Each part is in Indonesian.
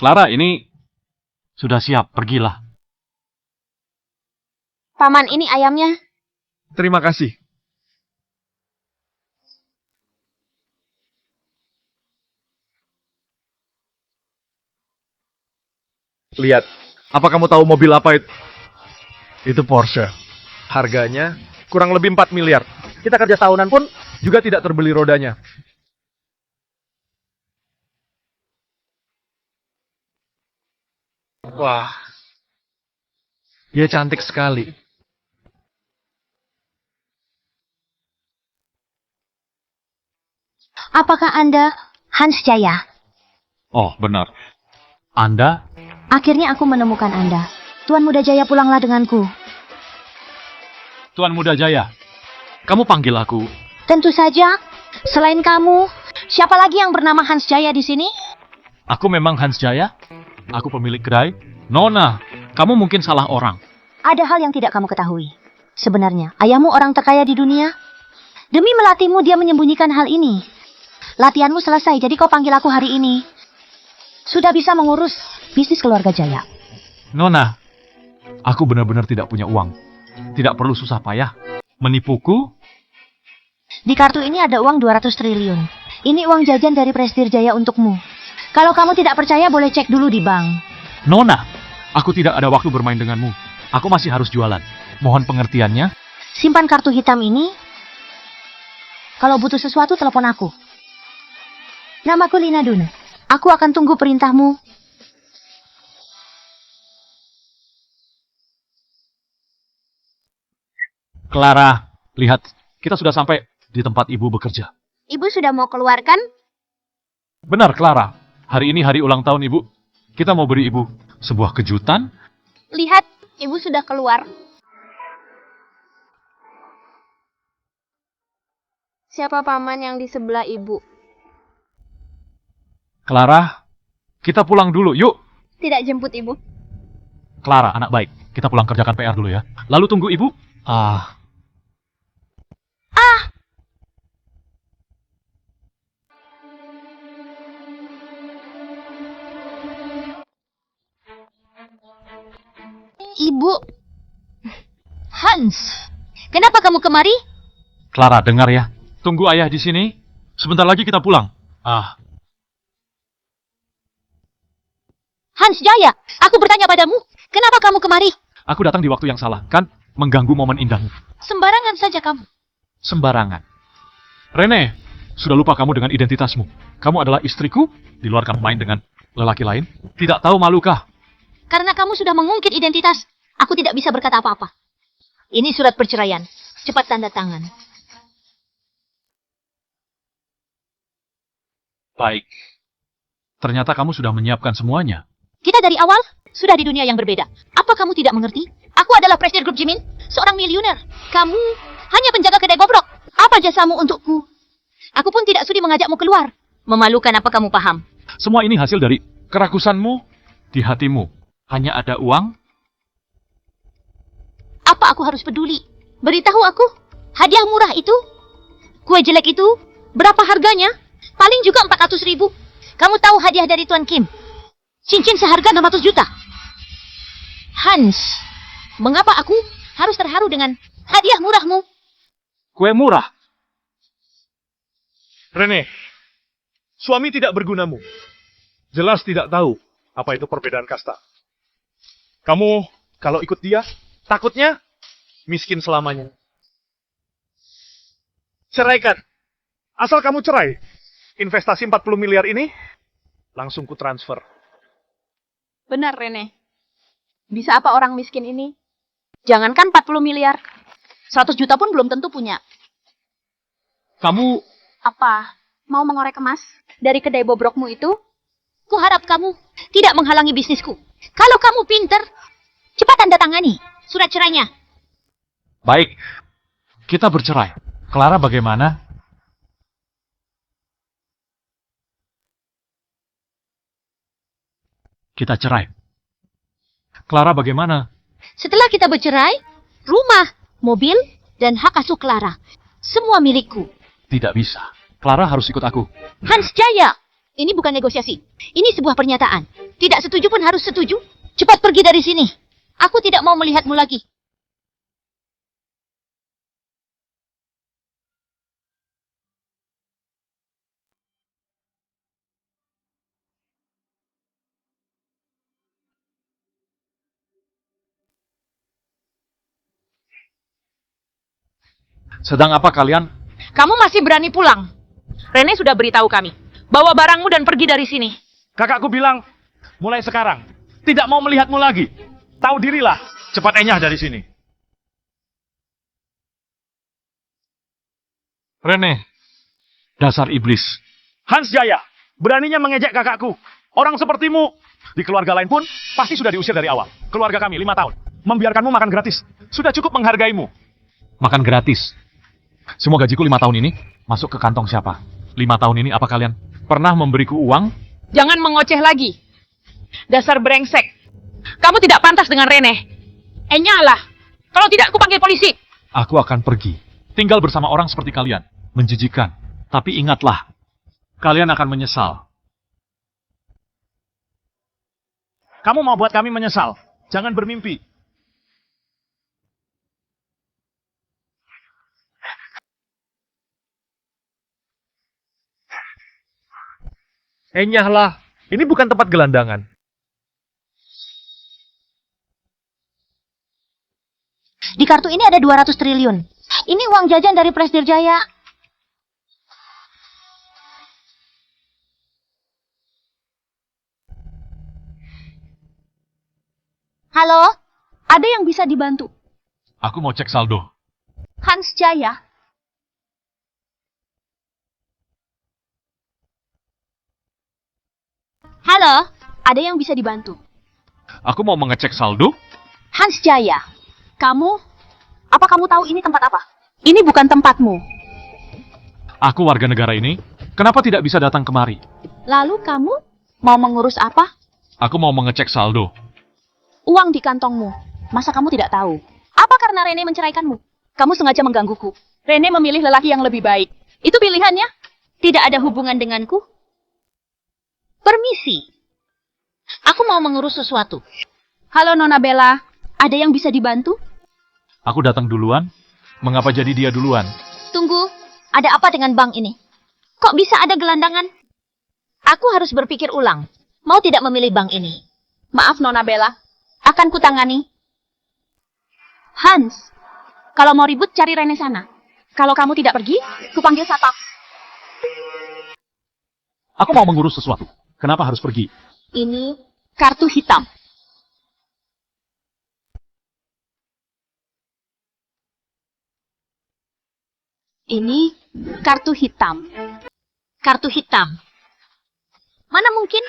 Clara, ini sudah siap, pergilah. Paman, ini ayamnya. Terima kasih. Lihat, apa kamu tahu mobil apa itu? Itu Porsche. Harganya kurang lebih 4 miliar. Kita kerja tahunan pun juga tidak terbeli rodanya. Wah, dia cantik sekali. Apakah Anda Hans Jaya? Oh, benar. Anda? Akhirnya aku menemukan Anda. Tuan Muda Jaya, pulanglah denganku. Tuan Muda Jaya, kamu panggil aku. Tentu saja. Selain kamu, siapa lagi yang bernama Hans Jaya di sini? Aku memang Hans Jaya. Aku pemilik kedai. Nona, kamu mungkin salah orang. Ada hal yang tidak kamu ketahui. Sebenarnya, ayahmu orang terkaya di dunia. Demi melatihmu, dia menyembunyikan hal ini. Latihanmu selesai, jadi kau panggil aku hari ini. Sudah bisa mengurus bisnis keluarga Jaya. Nona, aku benar-benar tidak punya uang. Tidak perlu susah payah. Menipuku? Di kartu ini ada uang 200 triliun. Ini uang jajan dari Prestige Jaya untukmu. Kalau kamu tidak percaya, boleh cek dulu di bank. Nona, aku tidak ada waktu bermain denganmu. Aku masih harus jualan. Mohon pengertiannya. Simpan kartu hitam ini. Kalau butuh sesuatu, telepon aku. Namaku Lina Duna. Aku akan tunggu perintahmu. Clara, lihat. Kita sudah sampai di tempat ibu bekerja. Ibu sudah mau keluar kan? Benar, Clara. Hari ini hari ulang tahun ibu. Kita mau beri ibu sebuah kejutan. Lihat, ibu sudah keluar. Siapa paman yang di sebelah ibu? Clara, kita pulang dulu, yuk. Tidak jemput ibu. Clara, anak baik. Kita pulang kerjakan PR dulu ya. Lalu tunggu ibu. Ibu. Hans, kenapa kamu kemari? Clara, dengar ya. Tunggu ayah di sini. Sebentar lagi kita pulang. Hans Jaya, aku bertanya padamu, kenapa kamu kemari? Aku datang di waktu yang salah, kan? Mengganggu momen indahmu. Sembarangan saja kamu. Sembarangan. Rene, sudah lupa kamu dengan identitasmu. Kamu adalah istriku, di luar kamu main dengan lelaki lain. Tidak tahu malukah? Karena kamu sudah mengungkit identitas, aku tidak bisa berkata apa-apa. Ini surat perceraian. Cepat tanda tangan. Baik. Ternyata kamu sudah menyiapkan semuanya. Kita dari awal sudah di dunia yang berbeda. Apa kamu tidak mengerti? Aku adalah Presiden Grup Jimin, seorang miliuner. Kamu hanya penjaga kedai bobrok. Apa jasamu untukku? Aku pun tidak sudi mengajakmu keluar. Memalukan, apa kamu paham? Semua ini hasil dari kerakusanmu di hatimu. Hanya ada uang. Apa aku harus peduli? Beritahu aku, hadiah murah itu, kue jelek itu, berapa harganya? Paling juga 400.000. Kamu tahu hadiah dari Tuan Kim? Cincin seharga 600 juta. Hans, mengapa aku harus terharu dengan hadiah murahmu? Kue murah. Rene, suami tidak bergunamu. Jelas tidak tahu apa itu perbedaan kasta. Kamu kalau ikut dia, takutnya miskin selamanya. Ceraikan. Asal kamu cerai, investasi 40 miliar ini langsung ku transfer. Benar, Rene. Bisa apa orang miskin ini? Jangankan 40 miliar. 100 juta pun belum tentu punya. Kamu Apa? Mau mengorek emas? Dari kedai bobrokmu itu? Kuharap kamu tidak menghalangi bisnisku. Kalau kamu pinter, cepat tanda tangani surat cerainya. baik. Kita bercerai. Clara bagaimana? Kita cerai. Clara bagaimana? Setelah kita bercerai, rumah, mobil, dan hak asuh Clara, semua milikku. Tidak bisa. Clara harus ikut aku. Hans Jaya, ini bukan negosiasi. Ini sebuah pernyataan. Tidak setuju pun harus setuju. Cepat pergi dari sini. Aku tidak mau melihatmu lagi. Sedang apa kalian? Kamu masih berani pulang? Rene sudah beritahu kami. Bawa barangmu dan pergi dari sini. Kakakku bilang, mulai sekarang, tidak mau melihatmu lagi. Tahu dirilah, cepat enyah dari sini. Rene, dasar iblis. Hans Jaya, beraninya mengejek kakakku. Orang sepertimu, di keluarga lain pun, pasti sudah diusir dari awal. Keluarga kami 5 tahun, membiarkanmu makan gratis. Sudah cukup menghargaimu. Makan gratis. Semua gajiku 5 tahun ini masuk ke kantong siapa? 5 tahun ini apa kalian pernah memberiku uang? Jangan mengoceh lagi. Dasar brengsek. Kamu tidak pantas dengan Rene. Enyalah. Kalau tidak, aku panggil polisi. Aku akan pergi. Tinggal bersama orang seperti kalian. Menjijikan. Tapi ingatlah, kalian akan menyesal. Kamu mau buat kami menyesal. Jangan bermimpi. Enyahlah. Ini bukan tempat gelandangan. Di kartu ini ada 200 triliun. Ini uang jajan dari Presdir Jaya. Halo? Ada yang bisa dibantu? Aku mau cek saldo. Hans Jaya. Halo? Ada yang bisa dibantu? Aku mau mengecek saldo. Hans Jaya. Apa kamu tahu ini tempat apa? Ini bukan tempatmu. Aku warga negara ini. Kenapa tidak bisa datang kemari? Lalu kamu mau mengurus apa? Aku mau mengecek saldo. Uang di kantongmu. Masa kamu tidak tahu? Apa karena Rene menceraikanmu? Kamu sengaja menggangguku. Rene memilih lelaki yang lebih baik. Itu pilihannya. Tidak ada hubungan denganku. Permisi. Aku mau mengurus sesuatu. Halo Nona Bella. Ada yang bisa dibantu? Aku datang duluan. Mengapa jadi dia duluan? Tunggu. Ada apa dengan bank ini? Kok bisa ada gelandangan? Aku harus berpikir ulang. Mau tidak memilih bank ini? Maaf Nona Bella. Akan kutangani. Hans, kalau mau ribut cari Rene sana. Kalau kamu tidak pergi, kupanggil satpam. Aku mau mengurus sesuatu. Kenapa harus pergi? Ini kartu hitam. Ini kartu hitam. Kartu hitam. Mana mungkin?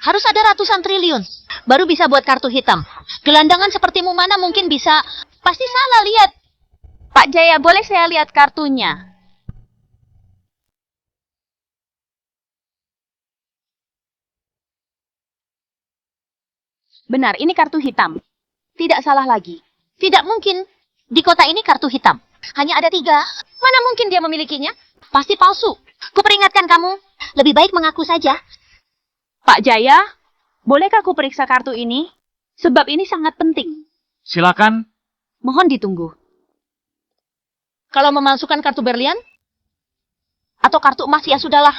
Harus ada ratusan triliun. Baru bisa buat kartu hitam. Gelandangan sepertimu mana mungkin bisa? Pasti salah lihat. Pak Jaya, boleh saya lihat kartunya? Benar, ini kartu hitam. Tidak salah lagi. Tidak mungkin. Di kota ini kartu hitam. Hanya ada 3. Mana mungkin dia memilikinya? Pasti palsu. Kuperingatkan kamu. Lebih baik mengaku saja. Pak Jaya, bolehkah aku periksa kartu ini? Sebab ini sangat penting. Silakan. Mohon ditunggu. Kalau memalsukan kartu berlian? Atau kartu emas ya sudahlah.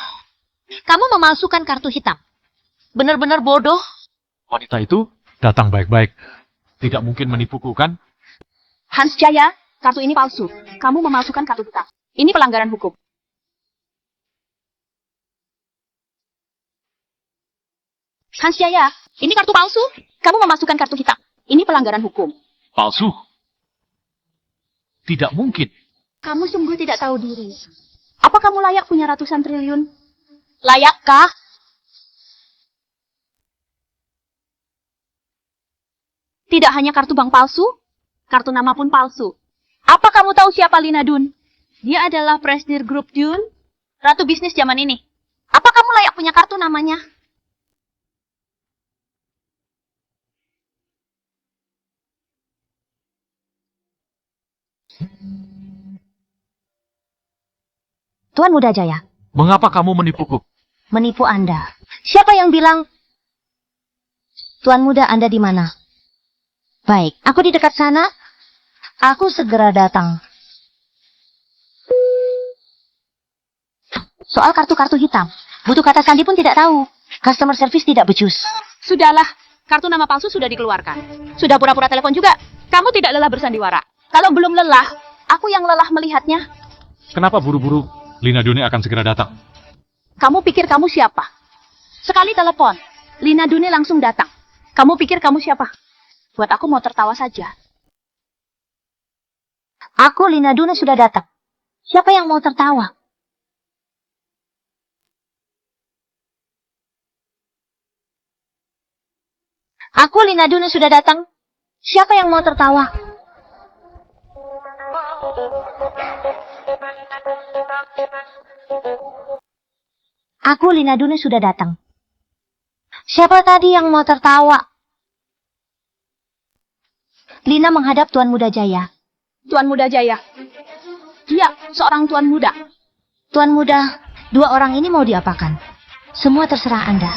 Kamu memalsukan kartu hitam. Benar-benar bodoh. Wanita itu datang baik-baik. Tidak mungkin menipuku, kan? Hans Jaya, kartu ini palsu. Kamu memalsukan kartu hitam. Ini pelanggaran hukum. Hans Jaya, ini kartu palsu. Kamu memasukkan kartu hitam. Ini pelanggaran hukum. Palsu. Tidak mungkin. Kamu sungguh tidak tahu diri. Apa kamu layak punya ratusan triliun? Layakkah? Tidak hanya kartu bank palsu, kartu nama pun palsu. Apa kamu tahu siapa Lina Dun? Dia adalah Presdir Group Dun, ratu bisnis zaman ini. Apa kamu layak punya kartu namanya? Tuan Muda Jaya, Mengapa kamu menipuku? menipu Anda. Siapa yang bilang Tuan muda Anda di mana? Baik, aku di dekat sana. Aku segera datang. Soal kartu-kartu hitam, butuh kata sandi pun tidak tahu. Customer service tidak becus. Sudahlah, kartu nama palsu sudah dikeluarkan. Sudah pura-pura telepon juga. Kamu tidak lelah bersandiwara. Kalau belum lelah, aku yang lelah melihatnya. Kenapa buru-buru? Lina Dune akan segera datang. Kamu pikir kamu siapa? Sekali telepon, Lina Dune langsung datang. Kamu pikir kamu siapa? Buat aku mau tertawa saja. Aku Lina Dune sudah datang. Siapa yang mau tertawa? Aku Lina Dune sudah datang. Siapa yang mau tertawa? Aku Lina Dune sudah datang. Siapa tadi yang mau tertawa? Lina menghadap Tuan Muda Jaya. Tuan Muda Jaya. Dia seorang tuan muda. Tuan Muda, dua orang ini mau diapakan? Semua terserah Anda.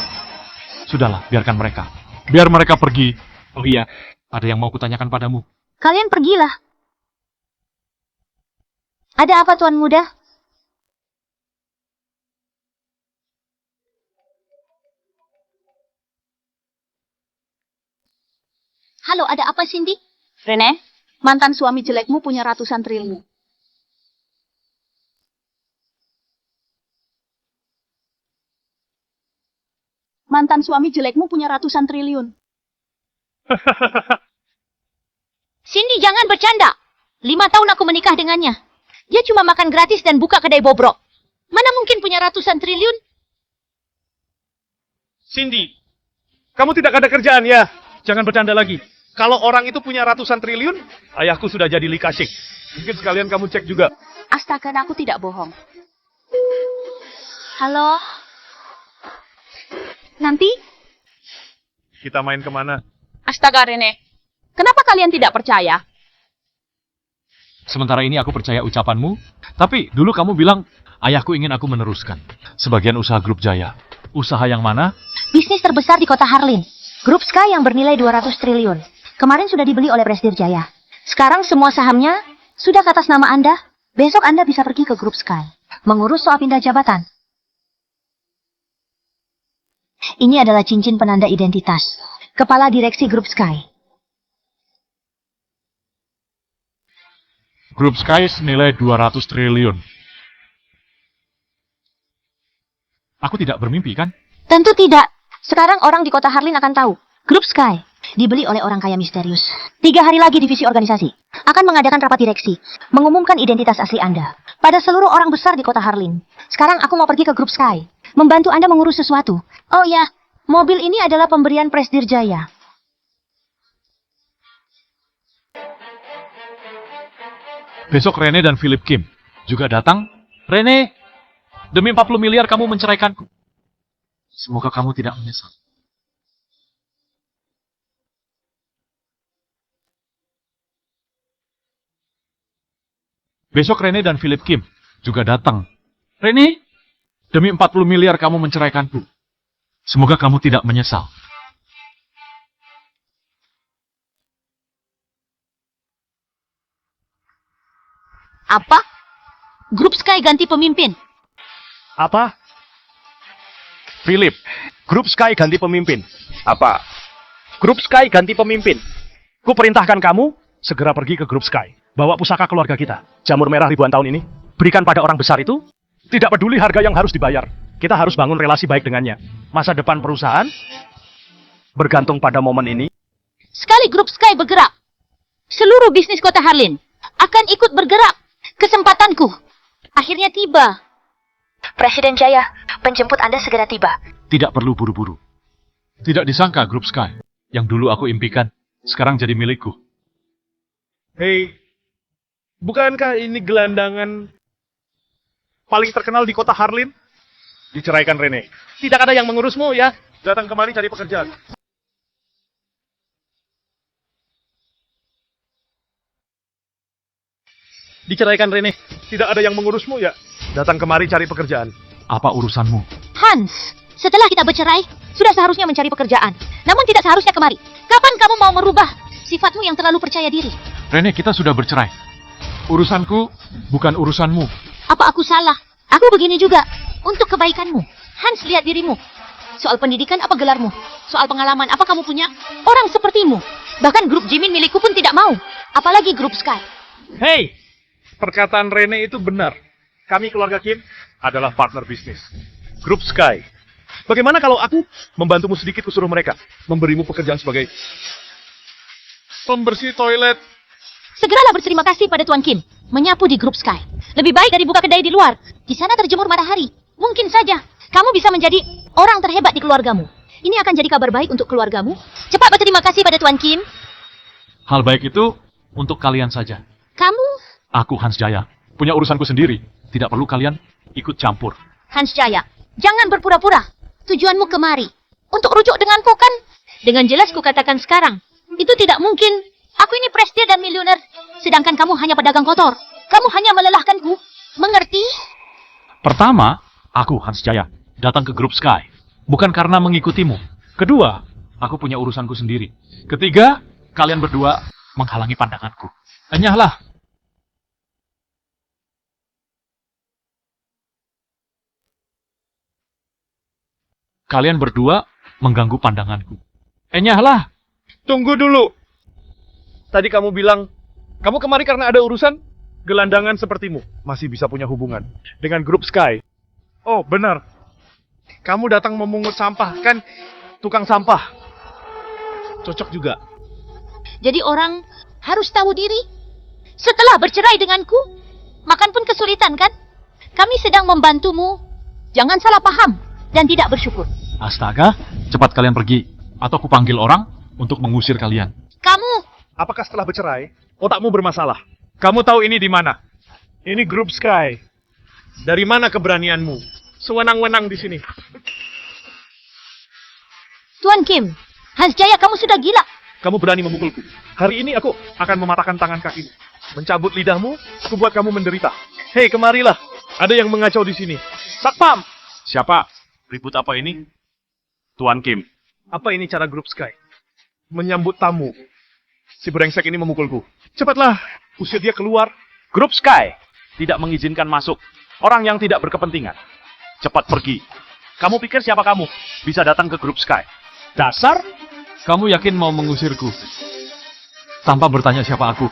Sudahlah, biarkan mereka. Biar mereka pergi. Oh iya, ada yang mau kutanyakan padamu. Kalian pergilah. Ada apa Tuan Muda? Halo, ada apa Cindy? Rene, mantan suami jelekmu punya ratusan triliun. Mantan suami jelekmu punya ratusan triliun. Cindy, jangan bercanda. 5 tahun aku menikah dengannya. Dia cuma makan gratis dan buka kedai bobrok. Mana mungkin punya ratusan triliun? Cindy, kamu tidak ada kerjaan ya? Jangan bercanda lagi. Kalau orang itu punya ratusan triliun, ayahku sudah jadi likasik. Mungkin sekalian kamu cek juga. Astaga, aku tidak bohong. Halo? Nanti? Kita main kemana? Astaga, Rene. Kenapa kalian tidak percaya? Sementara ini aku percaya ucapanmu, tapi dulu kamu bilang ayahku ingin aku meneruskan sebagian usaha Grup Jaya. Usaha yang mana? Bisnis terbesar di kota Harlin. Grup Sky yang bernilai 200 triliun. Kemarin sudah dibeli oleh Presdir Jaya. Sekarang semua sahamnya sudah ke atas nama Anda. Besok Anda bisa pergi ke Grup Sky. Mengurus soal pindah jabatan. Ini adalah cincin penanda identitas. Kepala Direksi Grup Sky. Grup Sky senilai 200 triliun. Aku tidak bermimpi, kan? Tentu tidak. Sekarang orang di kota Harlin akan tahu. Grup Sky dibeli oleh orang kaya misterius. 3 hari lagi divisi organisasi akan mengadakan rapat direksi, mengumumkan identitas asli Anda pada seluruh orang besar di kota Harlin. Sekarang aku mau pergi ke Grup Sky, membantu Anda mengurus sesuatu. Oh ya, mobil ini adalah pemberian Presdir Jaya. Besok Rene dan Philip Kim juga datang. Rene, demi 40 miliar kamu menceraikanku. Semoga kamu tidak menyesal. Besok Rene dan Philip Kim juga datang. Rene, demi 40 miliar kamu menceraikanku. Semoga kamu tidak menyesal. Apa? Grup Sky ganti pemimpin. Apa? Philip, Grup Sky ganti pemimpin. Apa? Grup Sky ganti pemimpin. Ku perintahkan kamu segera pergi ke Grup Sky. Bawa pusaka keluarga kita, jamur merah ribuan tahun ini. Berikan pada orang besar itu. Tidak peduli harga yang harus dibayar. Kita harus bangun relasi baik dengannya. Masa depan perusahaan bergantung pada momen ini. Sekali Grup Sky bergerak, seluruh bisnis kota Harlin akan ikut bergerak. Kesempatanku akhirnya tiba. Presiden Jaya, penjemput Anda segera tiba. Tidak perlu buru-buru. Tidak disangka Grup Sky yang dulu aku impikan sekarang jadi milikku. Hei, bukankah ini gelandangan paling terkenal di kota Harlin? Diceraikan Rene. Tidak ada yang mengurusmu ya. Datang kemari cari pekerjaan. Diceraikan Rene. Tidak ada yang mengurusmu ya. Datang kemari cari pekerjaan. Apa urusanmu? Hans, setelah kita bercerai, sudah seharusnya mencari pekerjaan. namun tidak seharusnya kemari. Kapan kamu mau merubah sifatmu yang terlalu percaya diri? Rene, kita sudah bercerai. Urusanku bukan urusanmu. Apa aku salah? Aku begini juga. Untuk kebaikanmu. Hans, lihat dirimu. Soal pendidikan, apa gelarmu? Soal pengalaman, apa kamu punya? Orang sepertimu. Bahkan grup Jimin milikku pun tidak mau. Apalagi grup Sky. Hei, perkataan Rene itu benar. Kami keluarga Kim adalah partner bisnis. Grup Sky. Bagaimana kalau aku membantumu sedikit kusuruh mereka? Memberimu pekerjaan sebagai pembersih toilet. Segeralah berterima kasih pada Tuan Kim. Menyapu di grup Sky. Lebih baik dari buka kedai di luar. Di sana terjemur matahari. Mungkin saja kamu bisa menjadi orang terhebat di keluargamu. Ini akan jadi kabar baik untuk keluargamu. Cepat berterima kasih pada Tuan Kim. Hal baik itu untuk kalian saja. Kamu, Aku Hans Jaya, punya urusanku sendiri. Tidak perlu kalian ikut campur. Hans Jaya, jangan berpura-pura. Tujuanmu kemari. Untuk rujuk denganku kan? Dengan jelas kukatakan sekarang. Itu tidak mungkin. Aku ini presiden dan miliuner. Sedangkan kamu hanya pedagang kotor. Kamu hanya melelahkanku. Mengerti? Pertama, aku Hans Jaya, datang ke grup Sky. Bukan karena mengikutimu. Kedua, aku punya urusanku sendiri. Ketiga, kalian berdua menghalangi pandanganku. Enyahlah. Kalian berdua mengganggu pandanganku. Enyahlah. Tunggu dulu. Tadi kamu bilang, kamu kemari karena ada urusan? Gelandangan sepertimu masih bisa punya hubungan dengan grup Sky. Oh, benar. Kamu datang memungut sampah, kan? Tukang sampah. Cocok juga. Jadi orang harus tahu diri. Setelah bercerai denganku, makan pun kesulitan kan? Kami sedang membantumu. Jangan salah paham dan tidak bersyukur. Astaga, cepat kalian pergi. Atau kupanggil orang untuk mengusir kalian. Kamu, Apakah setelah bercerai, otakmu bermasalah? Kamu tahu ini di mana? Ini grup Sky. Dari mana keberanianmu? Sewenang-wenang di sini. Tuan Kim, Hans Jaya, kamu sudah gila. Kamu berani memukulku. Hari ini aku akan mematahkan tangan kakimu. Mencabut lidahmu, aku buat kamu menderita. Hei, kemarilah. Ada yang mengacau di sini. Satpam! Siapa? Ribut apa ini? Tuan Kim. Apa ini cara grup Sky? Menyambut tamu. Si brengsek ini memukulku. Cepatlah, usir dia keluar. Grup Sky tidak mengizinkan masuk orang yang tidak berkepentingan. Cepat pergi. Kamu pikir siapa kamu? Bisa datang ke grup Sky. Dasar? Kamu yakin mau mengusirku? Tanpa bertanya siapa aku.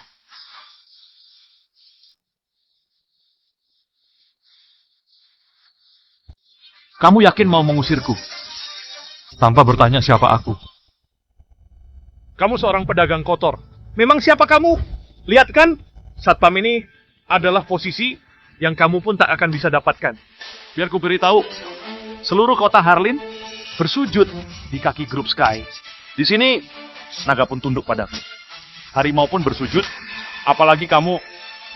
Kamu yakin mau mengusirku? Tanpa bertanya siapa aku. Kamu seorang pedagang kotor. Memang siapa kamu? Lihat kan, Satpam ini adalah posisi yang kamu pun tak akan bisa dapatkan. Biar ku beritahu, seluruh kota Harlin bersujud di kaki grup Sky. Di sini, naga pun tunduk padaku. Harimau pun bersujud, apalagi kamu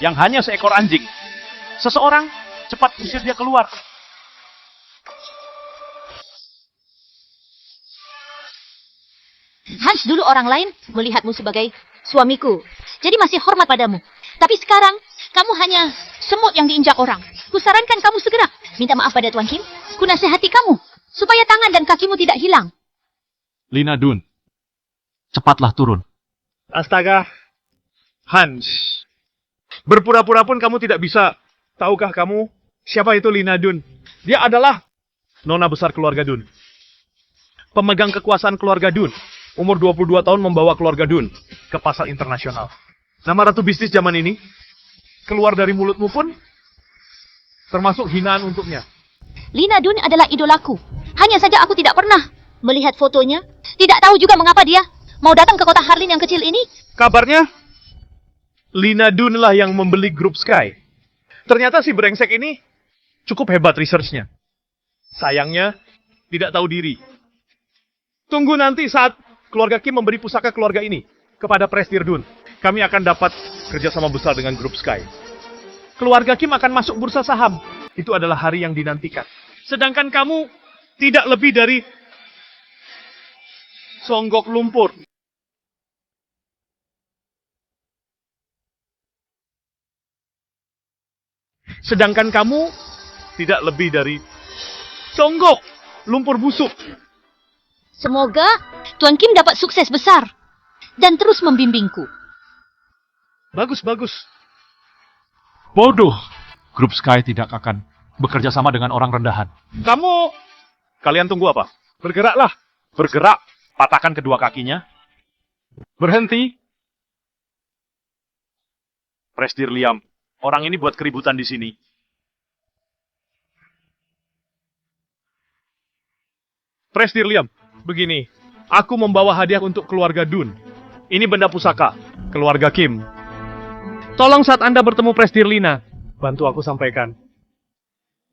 yang hanya seekor anjing. Seseorang, cepat usir dia keluar. Hans dulu orang lain melihatmu sebagai suamiku. Jadi masih hormat padamu. Tapi sekarang, kamu hanya semut yang diinjak orang. Kusarankan kamu segera minta maaf pada Tuan Kim. Kunasihati kamu, supaya tangan dan kakimu tidak hilang. Lina Dun, cepatlah turun. Astaga, Hans. Berpura-pura pun kamu tidak bisa. Tahukah kamu siapa itu Lina Dun? Dia adalah nona besar keluarga Dun. Pemegang kekuasaan keluarga Dun. Umur 22 tahun membawa keluarga Dun ke pasar internasional. Nama ratu bisnis zaman ini, keluar dari mulutmu pun termasuk hinaan untuknya. Lina Dun adalah idolaku. Hanya saja aku tidak pernah melihat fotonya. Tidak tahu juga mengapa dia mau datang ke kota Harlin yang kecil ini. Kabarnya, Lina Dun lah yang membeli grup Sky. Ternyata si brengsek ini cukup hebat researchnya. Sayangnya, tidak tahu diri. Tunggu nanti saat keluarga Kim memberi pusaka keluarga ini kepada Prestir Dun. Kami akan dapat kerjasama besar dengan grup Sky. Keluarga Kim akan masuk bursa saham. Itu adalah hari yang dinantikan. Sedangkan kamu tidak lebih dari songgok lumpur. Sedangkan kamu tidak lebih dari songgok lumpur busuk. Semoga Tuan Kim dapat sukses besar dan terus membimbingku. Bagus, bagus. Bodoh. Grup Sky tidak akan bekerja sama dengan orang rendahan. Kalian tunggu apa? Bergeraklah. Bergerak, patahkan kedua kakinya. Berhenti. Presdir Liam, orang ini buat keributan di sini. Presdir Liam, begini. Aku membawa hadiah untuk keluarga Dun. Ini benda pusaka, keluarga Kim. Tolong saat Anda bertemu Presdir Lina, bantu aku sampaikan.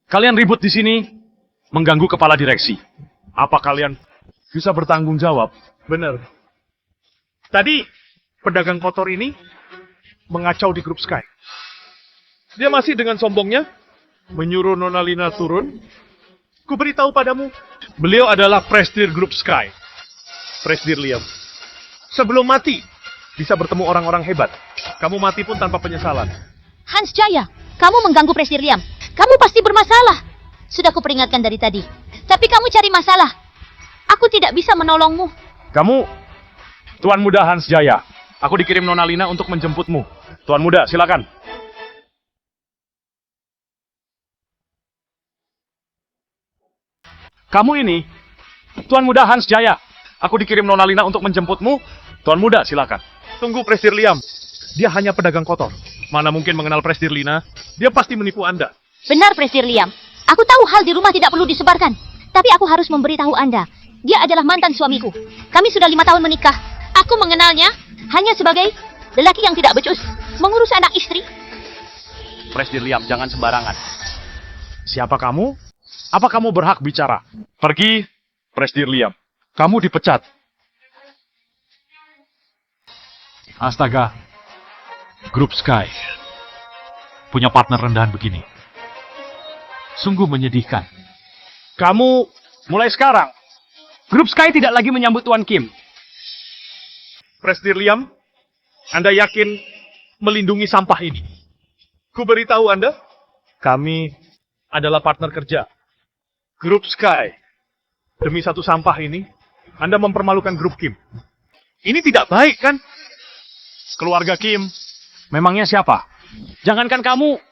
Kalian ribut di sini, mengganggu kepala direksi. Apa kalian bisa bertanggung jawab? Benar. Tadi, pedagang kotor ini mengacau di grup Sky. Dia masih dengan sombongnya menyuruh Nona Lina turun. Ku beritahu padamu, beliau adalah Presdir Grup Sky. Presdir Liam. Sebelum mati, bisa bertemu orang-orang hebat. Kamu mati pun tanpa penyesalan. Hans Jaya, kamu mengganggu Presdir Liam. Kamu pasti bermasalah. Sudah kuperingatkan dari tadi. Tapi kamu cari masalah. Aku tidak bisa menolongmu. Kamu, Tuan Muda Hans Jaya. Aku dikirim Nona Lina untuk menjemputmu. Tuan Muda, silakan. Kamu ini, Tuan Muda Hans Jaya. Aku dikirim Nona Lina untuk menjemputmu. Tuan Muda, silakan. Tunggu Presdir Liam. Dia hanya pedagang kotor. Mana mungkin mengenal Presdir Lina? Dia pasti menipu Anda. Benar, Presdir Liam. Aku tahu hal di rumah tidak perlu disebarkan. Tapi aku harus memberitahu Anda. Dia adalah mantan suamiku. Kami sudah 5 tahun menikah. Aku mengenalnya hanya sebagai lelaki yang tidak becus, mengurus anak istri. Presdir Liam, jangan sembarangan. Siapa kamu? Apa kamu berhak bicara? Pergi, Presdir Liam. Kamu dipecat. Astaga. Grup Sky punya partner rendahan begini. Sungguh menyedihkan. Kamu, mulai sekarang, Grup Sky tidak lagi menyambut Tuan Kim. Presdir Liam, Anda yakin melindungi sampah ini? Ku beritahu Anda, kami adalah partner kerja. Grup Sky. Demi satu sampah ini, Anda mempermalukan grup Kim. Ini tidak baik, kan? Keluarga Kim, memangnya siapa? Jangankan kamu,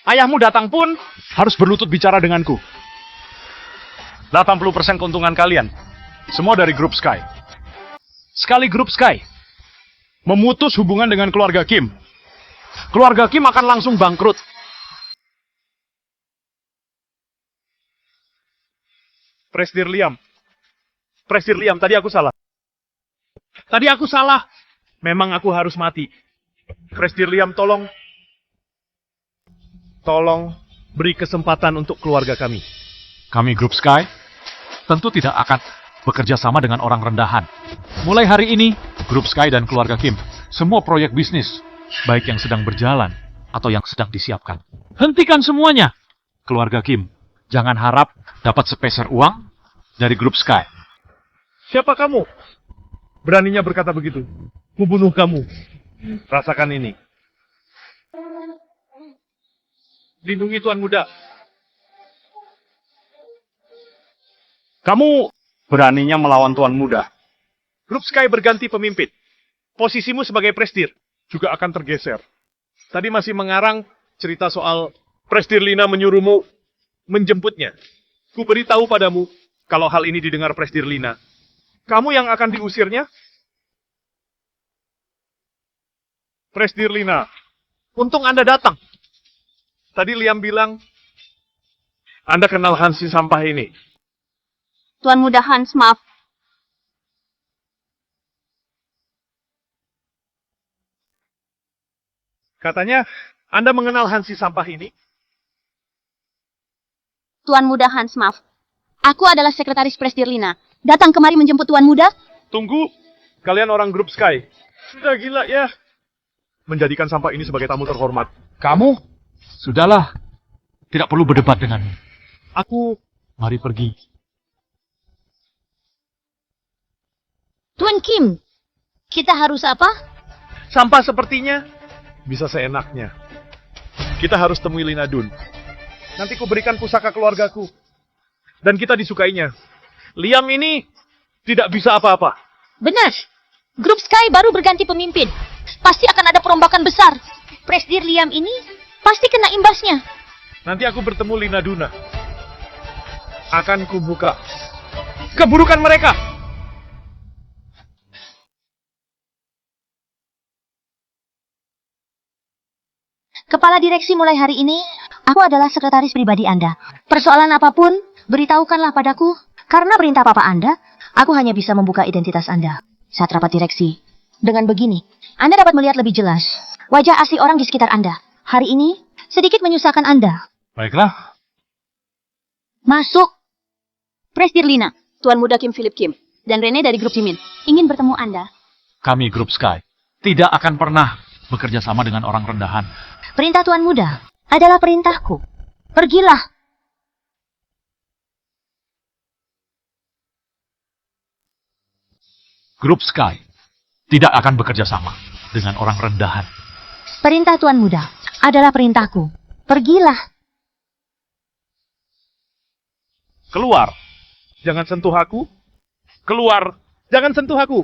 ayahmu datang pun harus berlutut bicara denganku. 80% keuntungan kalian, semua dari Grup Sky. Sekali Grup Sky memutus hubungan dengan keluarga Kim, keluarga Kim akan langsung bangkrut. Presdir Liam. Presdir Liam, tadi aku salah. Tadi aku salah. Memang aku harus mati. Presdir Liam, tolong. Tolong beri kesempatan untuk keluarga kami. Kami Grup Sky tentu tidak akan bekerja sama dengan orang rendahan. Mulai hari ini, Grup Sky dan keluarga Kim, semua proyek bisnis, baik yang sedang berjalan atau yang sedang disiapkan, hentikan semuanya. Keluarga Kim, jangan harap dapat sepeser uang dari Grup Sky. Siapa kamu? Beraninya berkata begitu. Membunuh kamu. Rasakan ini. Lindungi Tuan Muda. Kamu beraninya melawan Tuan Muda. Grup Sky berganti pemimpin. Posisimu sebagai Presdir juga akan tergeser. Tadi masih mengarang cerita soal Presdir Lina menyuruhmu menjemputnya. Ku beritahu padamu, kalau hal ini didengar Presdir Lina, kamu yang akan diusirnya? Presdir Lina, untung Anda datang. Tadi Liam bilang, Anda kenal Hansi sampah ini. Tuan Muda Hans, maaf. Katanya, Anda mengenal Hansi sampah ini? Tuan Muda Hans, maaf. Aku adalah sekretaris Presdir Lina. Datang kemari menjemput Tuan Muda. Tunggu, kalian orang grup Sky. Sudah gila ya. Menjadikan sampah ini sebagai tamu terhormat. Kamu? Sudahlah. Tidak perlu berdebat denganmu. Aku, Mari pergi. Tuan Kim, kita harus apa? sampah sepertinya, bisa seenaknya. Kita harus temui Lina Dun. Nanti ku berikan pusaka keluargaku. Dan kita disukainya. Liam ini tidak bisa apa-apa. Benar. Grup Sky baru berganti pemimpin. Pasti akan ada perombakan besar. Presdir Liam ini pasti kena imbasnya. Nanti aku bertemu Lina Duna. Akan kubuka keburukan mereka. Kepala direksi mulai hari ini, aku adalah sekretaris pribadi Anda. Persoalan apapun, beritahukanlah padaku. Karena perintah Papa Anda, aku hanya bisa membuka identitas Anda saat rapat direksi. Dengan begini, Anda dapat melihat lebih jelas wajah asli orang di sekitar Anda. Hari ini, sedikit menyusahkan Anda. Baiklah, Masuk. Presdir Lina, Tuan Muda Kim Philip Kim, dan Rene dari grup Jimin ingin bertemu Anda. kami grup Sky tidak akan pernah bekerja sama dengan orang rendahan. Perintah Tuan Muda adalah perintahku. Pergilah. Grup Sky tidak akan bekerja sama dengan orang rendahan. Perintah Tuan Muda adalah perintahku. Pergilah. Keluar. Jangan sentuh aku. Keluar. Jangan sentuh aku.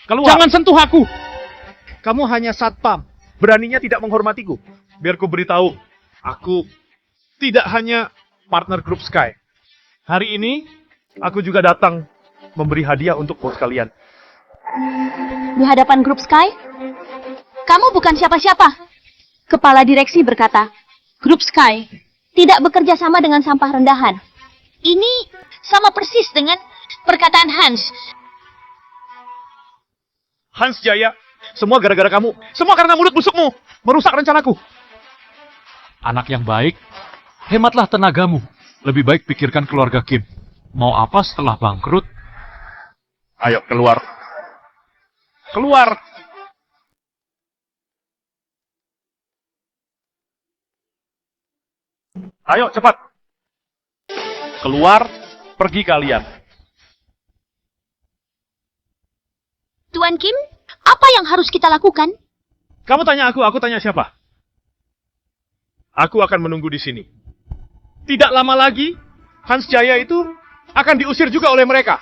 Keluar. Jangan sentuh aku. Kamu hanya satpam. Beraninya tidak menghormatiku. Biar ku beritahu, aku tidak hanya partner grup Sky. Hari ini, aku juga datang memberi hadiah untuk bos kalian. Di hadapan grup Sky, kamu bukan siapa-siapa. Kepala direksi berkata, grup Sky tidak bekerja sama dengan sampah rendahan. Ini sama persis dengan perkataan Hans. Hans Jaya, semua gara-gara kamu. Semua karena mulut busukmu. Merusak rencanaku. Anak yang baik, hematlah tenagamu. Lebih baik pikirkan keluarga Kim. Mau apa setelah bangkrut? Ayo, keluar. Keluar. Ayo, cepat. Keluar, pergi kalian. Tuan Kim, apa yang harus kita lakukan? Kamu tanya aku tanya siapa? Aku akan menunggu di sini. Tidak lama lagi, Hans Jaya itu akan diusir juga oleh mereka.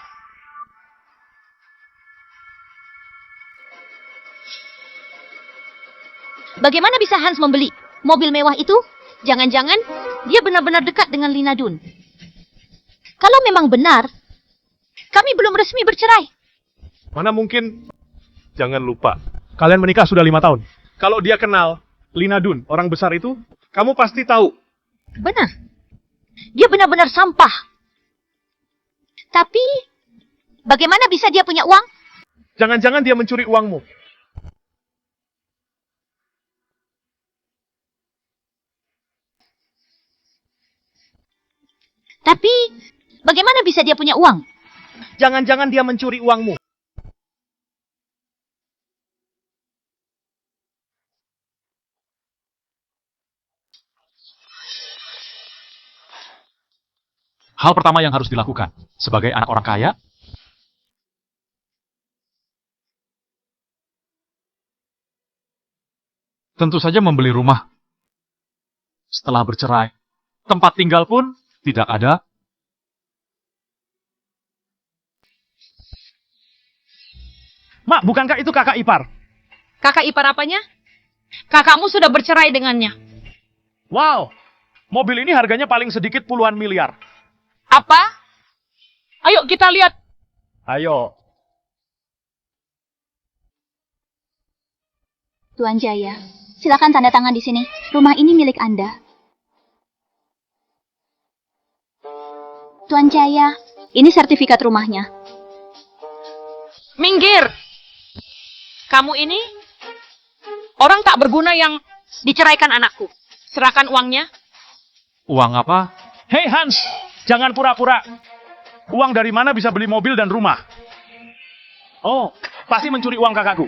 Bagaimana bisa Hans membeli mobil mewah itu? Jangan-jangan dia benar-benar dekat dengan Lina Dun. Kalau memang benar, kami belum resmi bercerai. Mana mungkin? Jangan lupa, kalian menikah sudah 5 tahun. Kalau dia kenal Lina Dun, orang besar itu, kamu pasti tahu. Benar. Dia benar-benar sampah. Tapi, bagaimana bisa dia punya uang? Jangan-jangan dia mencuri uangmu. Tapi, bagaimana bisa dia punya uang? Jangan-jangan dia mencuri uangmu. Hal pertama yang harus dilakukan sebagai anak orang kaya, tentu saja membeli rumah. Setelah bercerai, tempat tinggal pun tidak ada. Mak, bukankah itu kakak ipar? Kakak ipar apanya? Kakakmu sudah bercerai dengannya. Wow, mobil ini harganya paling sedikit puluhan miliar. Apa? Ayo kita lihat. Ayo. Tuan Jaya, silakan tanda tangan di sini. Rumah ini milik Anda. Tuan Jaya, ini sertifikat rumahnya. Minggir! Kamu ini orang tak berguna yang diceraikan anakku. Serahkan uangnya. Uang apa? Hei Hans, jangan pura-pura. Uang dari mana bisa beli mobil dan rumah? Oh, pasti mencuri uang kakakku.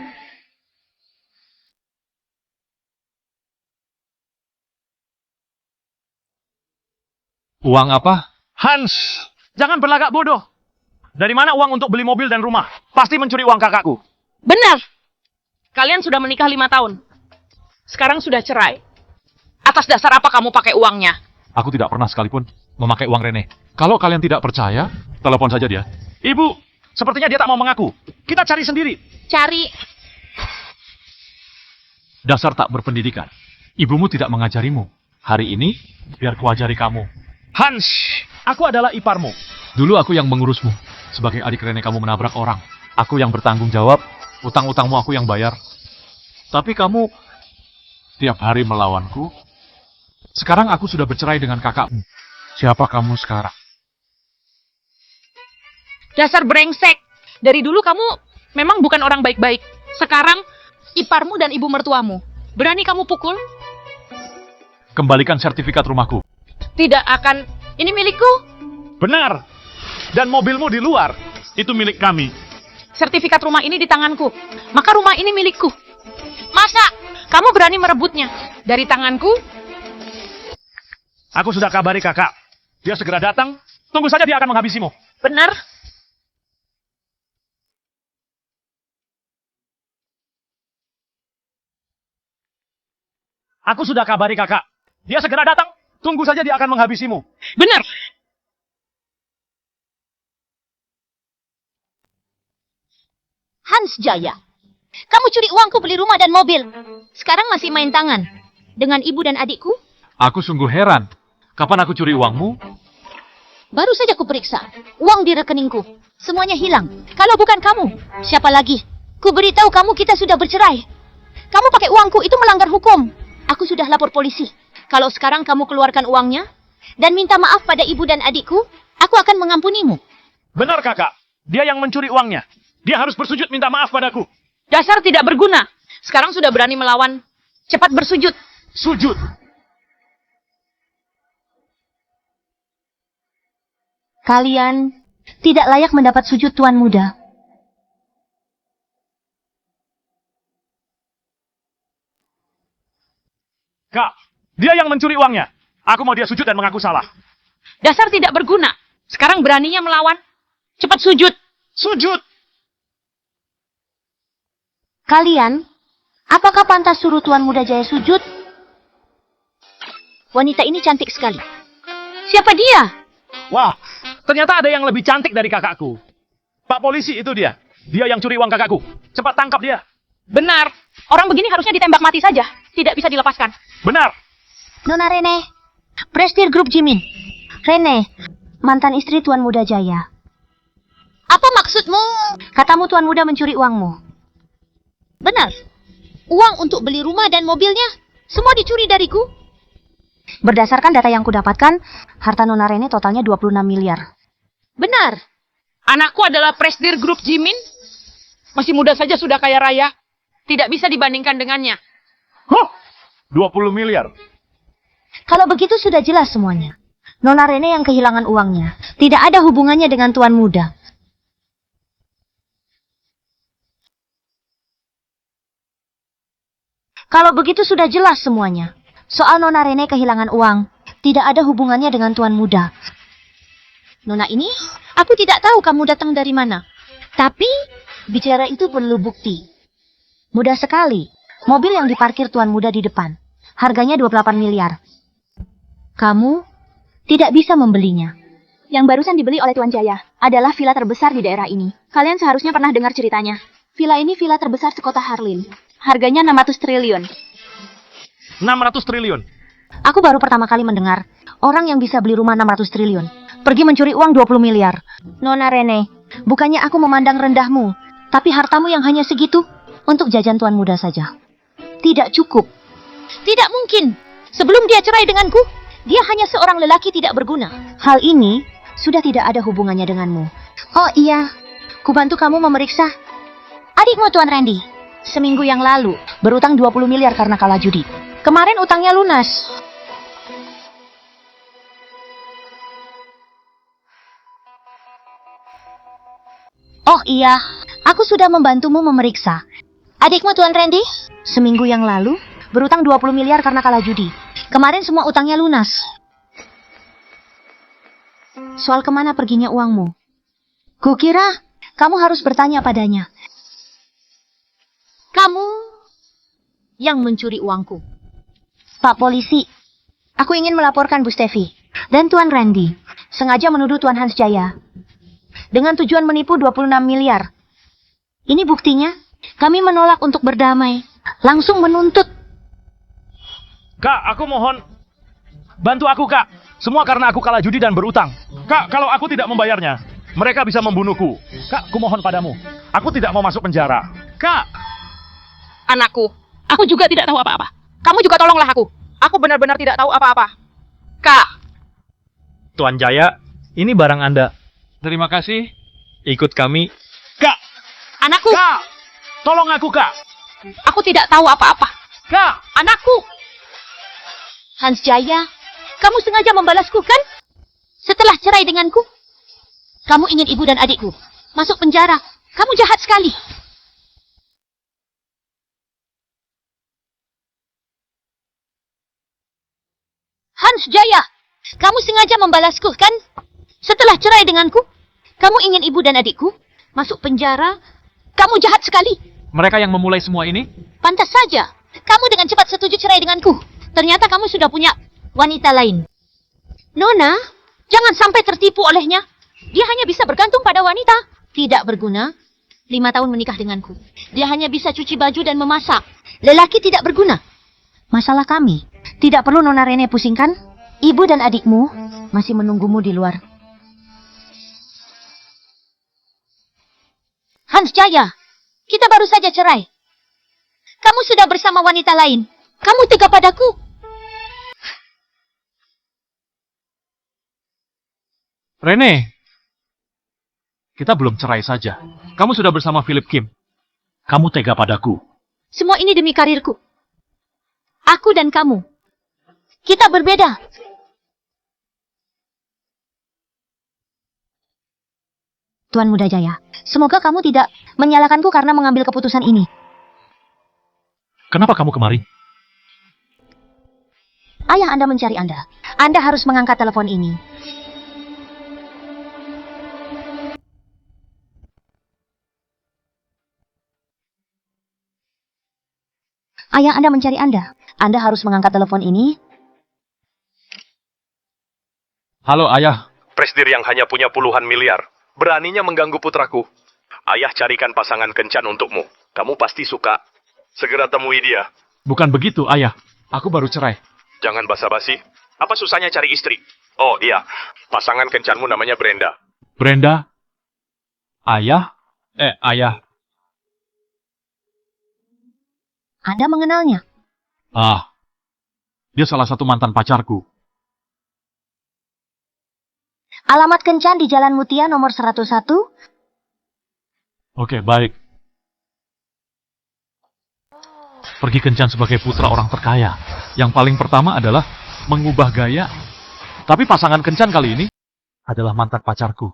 Uang apa? Hans, jangan berlagak bodoh. Dari mana uang untuk beli mobil dan rumah? Pasti mencuri uang kakakku. Benar. Kalian sudah menikah 5 tahun. Sekarang sudah cerai. Atas dasar apa kamu pakai uangnya? Aku tidak pernah sekalipun memakai uang Rene. Kalau kalian tidak percaya, telepon saja dia. Ibu, sepertinya dia tak mau mengaku. Kita cari sendiri. Cari. Dasar tak berpendidikan. Ibumu tidak mengajarimu. Hari ini, biar kuajari kamu. Hans, aku adalah iparmu. Dulu aku yang mengurusmu. Sebagai adik Rene kamu menabrak orang. Aku yang bertanggung jawab. Utang-utangmu aku yang bayar. Tapi kamu tiap hari melawanku. Sekarang aku sudah bercerai dengan kakakmu. Siapa kamu sekarang? Dasar brengsek. Dari dulu kamu memang bukan orang baik-baik. Sekarang iparmu dan ibu mertuamu. Berani kamu pukul? Kembalikan sertifikat rumahku. Tidak akan. Ini milikku. Benar. Dan mobilmu di luar. Itu milik kami. Sertifikat rumah ini di tanganku. Maka rumah ini milikku. Masa kamu berani merebutnya dari tanganku? Aku sudah kabari kakak. Dia segera datang. Tunggu saja dia akan menghabisimu. Benar? Aku sudah kabari kakak. Dia segera datang. Tunggu saja dia akan menghabisimu. Benar. Hans Jaya, kamu curi uangku beli rumah dan mobil. Sekarang masih main tangan dengan ibu dan adikku? Aku sungguh heran. Kapan aku curi uangmu? Baru saja kuperiksa. Uang di rekeningku. Semuanya hilang. Kalau bukan kamu, siapa lagi? Ku beritahu kamu kita sudah bercerai. Kamu pakai uangku itu melanggar hukum. Aku sudah lapor polisi. Kalau sekarang kamu keluarkan uangnya dan minta maaf pada ibu dan adikku, aku akan mengampunimu. Benar kakak. Dia yang mencuri uangnya. Dia harus bersujud minta maaf padaku. Dasar tidak berguna. Sekarang sudah berani melawan. Cepat bersujud. Sujud. Kalian tidak layak mendapat sujud Tuan Muda. Kak, dia yang mencuri uangnya. Aku mau dia sujud dan mengaku salah. Dasar tidak berguna. Sekarang beraninya melawan. Cepat sujud. Sujud. Kalian, apakah pantas suruh Tuan Muda Jaya sujud? Wanita ini cantik sekali. Siapa dia? Wah, ternyata ada yang lebih cantik dari kakakku. Pak polisi itu dia. Dia yang curi uang kakakku. Cepat tangkap dia. Benar. Orang begini harusnya ditembak mati saja. Tidak bisa dilepaskan. Benar. Nona Rene, Prestige Group Jimin. Rene, mantan istri Tuan Muda Jaya. Apa maksudmu? Katamu Tuan Muda mencuri uangmu. Benar. Uang untuk beli rumah dan mobilnya semua dicuri dariku. Berdasarkan data yang kudapatkan, harta Nona Rene totalnya 26 miliar. Benar. Anakku adalah Prestige Group Jimin. Masih muda saja sudah kaya raya. Tidak bisa dibandingkan dengannya. Huh, 20 miliar. Kalau begitu sudah jelas semuanya. Nona Rene yang kehilangan uangnya. Tidak ada hubungannya dengan Tuan Muda. Kalau begitu sudah jelas semuanya. Soal Nona Rene kehilangan uang, tidak ada hubungannya dengan Tuan Muda. Nona ini, aku tidak tahu kamu datang dari mana. Tapi, bicara itu perlu bukti. Mudah sekali. Mobil yang diparkir Tuan Muda di depan. Harganya 28 miliar. Kamu tidak bisa membelinya. Yang barusan dibeli oleh Tuan Jaya adalah villa terbesar di daerah ini. Kalian seharusnya pernah dengar ceritanya. Villa ini villa terbesar sekota Harlin. Harganya 600 triliun. 600 triliun. Aku baru pertama kali mendengar orang yang bisa beli rumah 600 triliun. Pergi mencuri uang 20 miliar. Nona Rene, bukannya aku memandang rendahmu, tapi hartamu yang hanya segitu untuk jajan Tuan Muda saja. Tidak cukup. Tidak mungkin. Sebelum dia cerai denganku, dia hanya seorang lelaki tidak berguna. Hal ini sudah tidak ada hubungannya denganmu. Oh iya, kubantu kamu memeriksa adikmu Tuan Randy. Seminggu yang lalu, berutang 20 miliar karena kalah judi. Kemarin utangnya lunas. Oh iya, aku sudah membantumu memeriksa adikmu Tuan Randy. Seminggu yang lalu, berutang 20 miliar karena kalah judi. Kemarin semua utangnya lunas. Soal kemana perginya uangmu? Kukira kamu harus bertanya padanya. Kamu yang mencuri uangku. Pak Polisi, aku ingin melaporkan Bu Stevi dan Tuan Randy sengaja menuduh Tuan Hans Jaya. dengan tujuan menipu 26 miliar. Ini buktinya. Kami menolak untuk berdamai. Langsung menuntut. Kak, aku mohon. Bantu aku, Kak. Semua karena aku kalah judi dan berutang. Kak, kalau aku tidak membayarnya, mereka bisa membunuhku. Kak, aku mohon padamu. Aku tidak mau masuk penjara. Kak! Anakku, aku juga tidak tahu apa-apa. Kamu juga tolonglah aku. Aku benar-benar tidak tahu apa-apa. Kak, Tuan Jaya, ini barang Anda. Terima kasih. Ikut kami. Kak! anakku, Kak! Tolong aku, Kak! aku tidak tahu apa-apa. Kak! Anakku, Hans Jaya, kamu sengaja membalasku kan? Setelah cerai denganku, kamu ingin ibu dan adikku masuk penjara. Kamu jahat sekali. Hans Jaya, kamu sengaja membalasku kan? Setelah cerai denganku, kamu ingin ibu dan adikku masuk penjara. Kamu jahat sekali. Mereka yang memulai semua ini? Pantas saja. Kamu dengan cepat setuju cerai denganku. Ternyata kamu sudah punya wanita lain. Nona, jangan sampai tertipu olehnya. Dia hanya bisa bergantung pada wanita. Tidak berguna. 5 tahun menikah denganku. Dia hanya bisa cuci baju dan memasak. Lelaki tidak berguna. Masalah kami. Tidak perlu Nona Rene pusingkan. Ibu dan adikmu masih menunggumu di luar. Hans Jaya, kita baru saja cerai. Kamu sudah bersama wanita lain. Kamu tega padaku. Rene, kita belum cerai saja. Kamu sudah bersama Philip Kim. Kamu tega padaku. Semua ini demi karirku. Aku dan kamu. Kita berbeda. Tuan Muda Jaya, semoga kamu tidak menyalahkanku karena mengambil keputusan ini. Kenapa kamu kemari? Ayah Anda mencari Anda. Anda harus mengangkat telepon ini. Ayah Anda mencari Anda. Anda harus mengangkat telepon ini. Halo, Ayah. Presdir yang hanya punya puluhan miliar, beraninya mengganggu putraku. Ayah carikan pasangan kencan untukmu. Kamu pasti suka. Segera temui dia. Bukan begitu, Ayah. Aku baru cerai. Jangan basa-basi. Apa susahnya cari istri? Oh iya, pasangan kencanmu namanya Brenda. Brenda? Ayah? Ayah. Anda mengenalnya. Ah, dia salah satu mantan pacarku. Alamat kencan di Jalan Mutia nomor 101. Oke, baik. Pergi kencan sebagai putra orang terkaya. Yang paling pertama adalah mengubah gaya. Tapi pasangan kencan kali ini adalah mantan pacarku.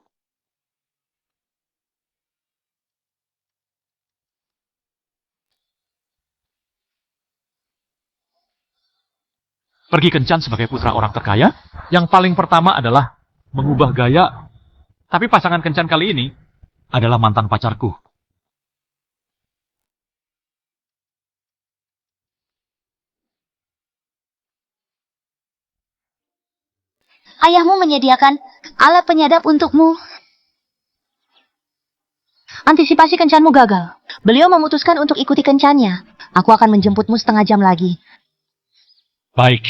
Pergi kencan sebagai putra orang terkaya. Yang paling pertama adalah mengubah gaya. Tapi pasangan kencan kali ini adalah mantan pacarku. Ayahmu menyediakan alat penyadap untukmu. Antisipasi kencanmu gagal. Beliau memutuskan untuk ikuti kencannya. Aku akan menjemputmu setengah jam lagi. Baik.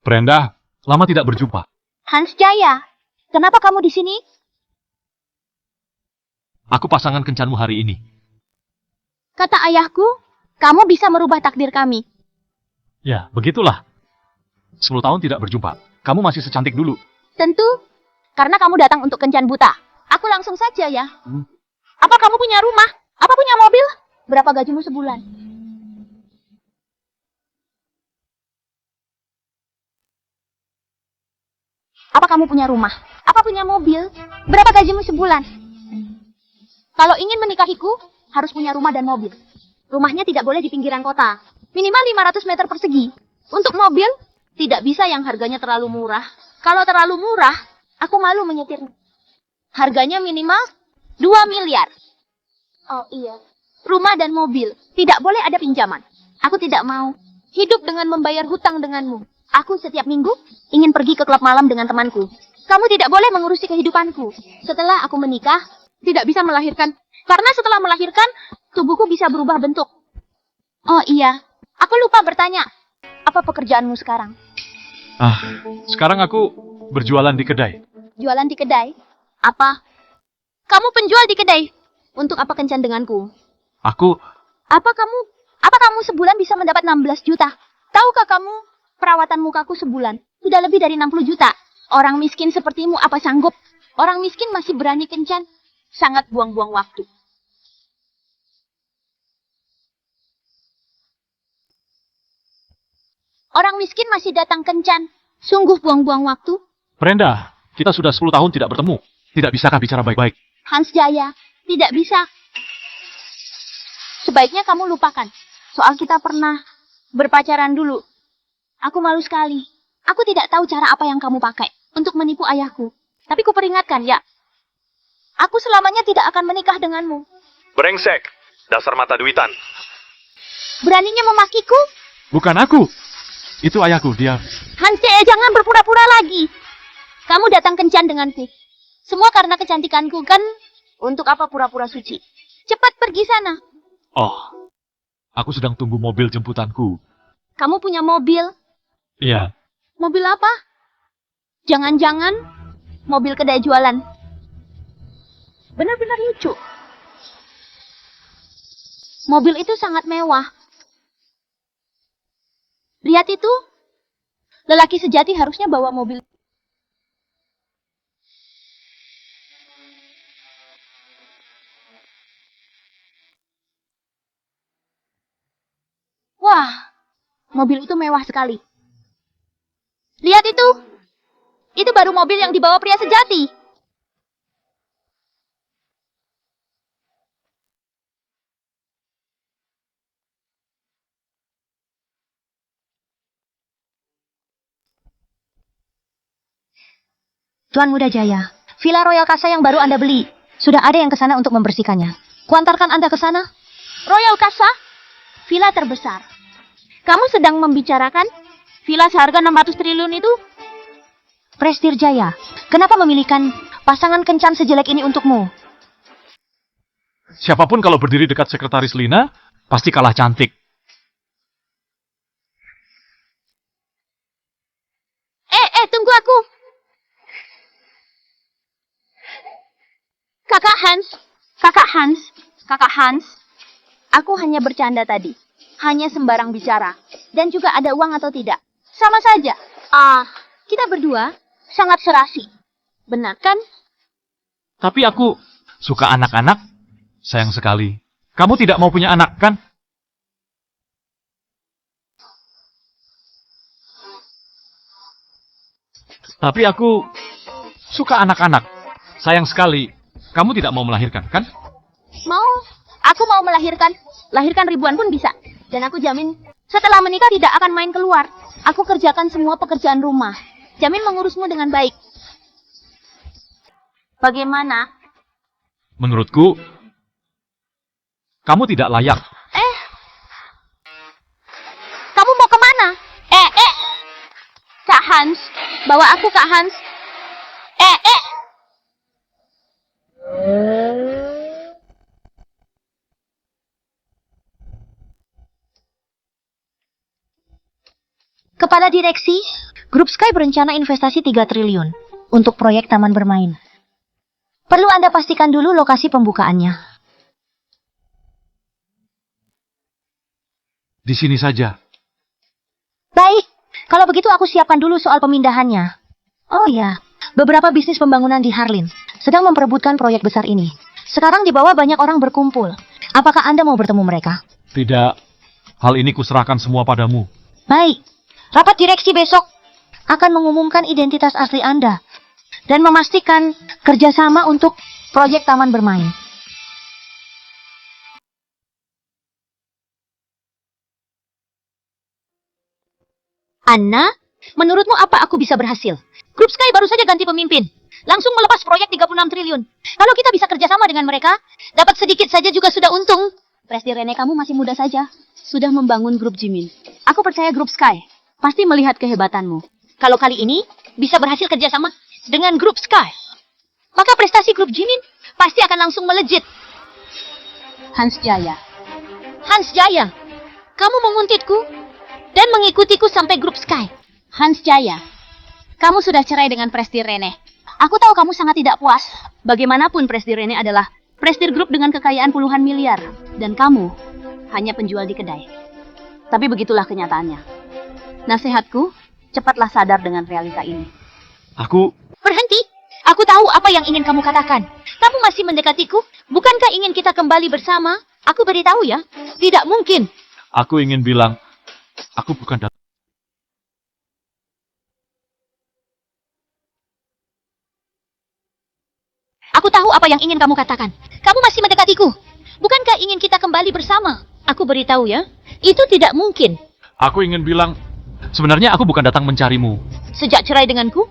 Brenda, lama tidak berjumpa. Hans Jaya, kenapa kamu di sini? Aku pasangan kencanmu hari ini. Kata ayahku, kamu bisa merubah takdir kami. Ya, begitulah. 10 tahun tidak berjumpa. Kamu masih secantik dulu. Tentu, karena kamu datang untuk kencan buta. Aku langsung saja ya. Apa kamu punya rumah? Apa punya mobil? Berapa gajimu sebulan? Apa kamu punya rumah? Apa punya mobil? Berapa gajimu sebulan? Kalau ingin menikahiku, harus punya rumah dan mobil. Rumahnya tidak boleh di pinggiran kota. Minimal 500 meter persegi. Untuk mobil, tidak bisa yang harganya terlalu murah. Kalau terlalu murah, aku malu menyetirnya. Harganya minimal 2 miliar. Oh iya. Rumah dan mobil. Tidak boleh ada pinjaman. Aku tidak mau. hidup dengan membayar hutang denganmu. Aku setiap minggu ingin pergi ke klub malam dengan temanku. Kamu tidak boleh mengurusi kehidupanku. Setelah aku menikah, tidak bisa melahirkan. Karena setelah melahirkan, tubuhku bisa berubah bentuk. Oh iya, aku lupa bertanya. Apa pekerjaanmu sekarang? Sekarang aku berjualan di kedai. Jualan di kedai? Apa? Kamu penjual di kedai? Untuk apa kencan denganku? Aku Apa kamu sebulan bisa mendapat 16 juta? Tahukah kamu, perawatan mukaku sebulan sudah lebih dari 60 juta. Orang miskin sepertimu apa sanggup? Orang miskin masih berani kencan. Sangat buang-buang waktu. Orang miskin masih datang kencan. Sungguh buang-buang waktu. Brenda, kita sudah 10 tahun tidak bertemu. Tidak bisakah bicara baik-baik? Hans Jaya, tidak bisa. Sebaiknya kamu lupakan. Soal kita pernah berpacaran dulu. Aku malu sekali. Aku tidak tahu cara apa yang kamu pakai untuk menipu ayahku. Tapi kuperingatkan, ya. Aku selamanya tidak akan menikah denganmu. Brengsek, dasar mata duitan. Beraninya memakiku? Bukan aku. Itu ayahku, dia. Hans Jaya, jangan berpura-pura lagi. Kamu datang kencan denganku. Semua karena kecantikanku, kan? Untuk apa pura-pura suci? Cepat pergi sana. Oh, aku sedang tunggu mobil jemputanku. Kamu punya mobil? Iya. Mobil apa? Jangan-jangan mobil kedai jualan. Benar-benar lucu. Mobil itu sangat mewah. Lihat itu. Lelaki sejati harusnya bawa mobil. Wah, mobil itu mewah sekali. Lihat itu. Itu baru mobil yang dibawa pria sejati. Tuan Muda Jaya, Villa Royal Casa yang baru Anda beli. Sudah ada yang ke sana untuk membersihkannya. Kuantarkan Anda ke sana. Royal Casa? Villa terbesar. Kamu sedang membicarakan villa seharga 600 triliun itu? Prestir Jaya, kenapa memilihkan pasangan kencan sejelek ini untukmu? Siapapun kalau berdiri dekat sekretaris Lina, pasti kalah cantik. Tunggu aku. Kakak Hans. Aku hanya bercanda tadi. Hanya sembarang bicara. Dan juga ada uang atau tidak. Sama saja. Kita berdua sangat serasi. Benar kan? Tapi aku suka anak-anak. Sayang sekali. Kamu tidak mau punya anak, kan? Tapi aku suka anak-anak. Sayang sekali. Kamu tidak mau melahirkan, kan? Mau. Aku mau melahirkan. Lahirkan ribuan pun bisa. Dan aku jamin, setelah menikah tidak akan main keluar. Aku kerjakan semua pekerjaan rumah. Jamin mengurusmu dengan baik. Bagaimana? Menurutku, kamu tidak layak. Kamu mau kemana? Kak Hans. Bawa aku, Kak Hans. Kepala Direksi, Grup Sky berencana investasi 3 triliun untuk proyek taman bermain. Perlu Anda pastikan dulu lokasi pembukaannya. Di sini saja. Baik, kalau begitu aku siapkan dulu soal pemindahannya. Oh ya, beberapa bisnis pembangunan di Harlin sedang memperebutkan proyek besar ini. Sekarang di bawah banyak orang berkumpul. Apakah Anda mau bertemu mereka? Tidak. Hal ini kuserahkan semua padamu. Baik, rapat direksi besok akan mengumumkan identitas asli Anda dan memastikan kerjasama untuk proyek taman bermain. Anna, menurutmu apa aku bisa berhasil? Grup Sky baru saja ganti pemimpin. Langsung melepas proyek 36 triliun. Kalau kita bisa kerjasama dengan mereka, dapat sedikit saja juga sudah untung. Presti Rene kamu masih muda saja. Sudah membangun grup Jimin. Aku percaya grup Sky pasti melihat kehebatanmu. Kalau kali ini bisa berhasil kerjasama dengan grup Sky, maka prestasi grup Jimin pasti akan langsung melejit. Hans Jaya. Hans Jaya, kamu menguntitku dan mengikutiku sampai grup Sky. Hans Jaya, kamu sudah cerai dengan Presti Rene. Aku tahu kamu sangat tidak puas. Bagaimanapun Presti Rene adalah prestir grup dengan kekayaan puluhan miliar. Dan kamu hanya penjual di kedai. Tapi begitulah kenyataannya. Nasihatku, cepatlah sadar dengan realita ini. Aku Berhenti. Aku tahu apa yang ingin kamu katakan. Kamu masih mendekatiku. Bukankah ingin kita kembali bersama? Aku beritahu ya. Tidak mungkin. Aku ingin bilang, aku bukan datang. Aku tahu apa yang ingin kamu katakan. Kamu masih mendekatiku. Bukankah ingin kita kembali bersama? Aku beritahu ya. Itu tidak mungkin. Aku ingin bilang, sebenarnya aku bukan datang mencarimu. Sejak cerai denganku,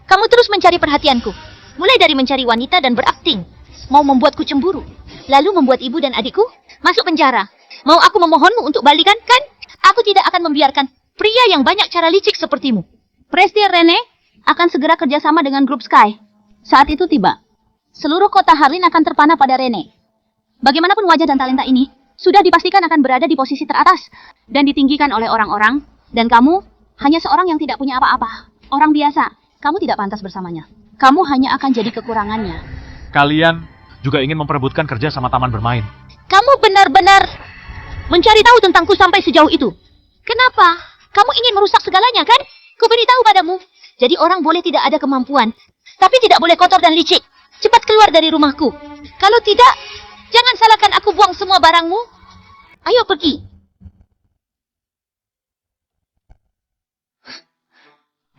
kamu terus mencari perhatianku. Mulai dari mencari wanita dan berakting. Mau membuatku cemburu. Lalu membuat ibu dan adikku masuk penjara. Mau aku memohonmu untuk balikan, kan? Aku tidak akan membiarkan pria yang banyak cara licik sepertimu. Presti Rene akan segera kerjasama dengan grup Sky. Saat itu tiba. Seluruh kota Harlin akan terpana pada Rene. Bagaimanapun wajah dan talenta ini sudah dipastikan akan berada di posisi teratas dan ditinggikan oleh orang-orang. Dan kamu hanya seorang yang tidak punya apa-apa. Orang biasa, kamu tidak pantas bersamanya. Kamu hanya akan jadi kekurangannya. Kalian juga ingin memperebutkan kerja sama taman bermain. Kamu benar-benar mencari tahu tentangku sampai sejauh itu. Kenapa? Kamu ingin merusak segalanya, kan? Ku beritahu padamu. Jadi orang boleh tidak ada kemampuan, tapi tidak boleh kotor dan licik. Cepat keluar dari rumahku. Kalau tidak, jangan salahkan aku buang semua barangmu. Ayo pergi.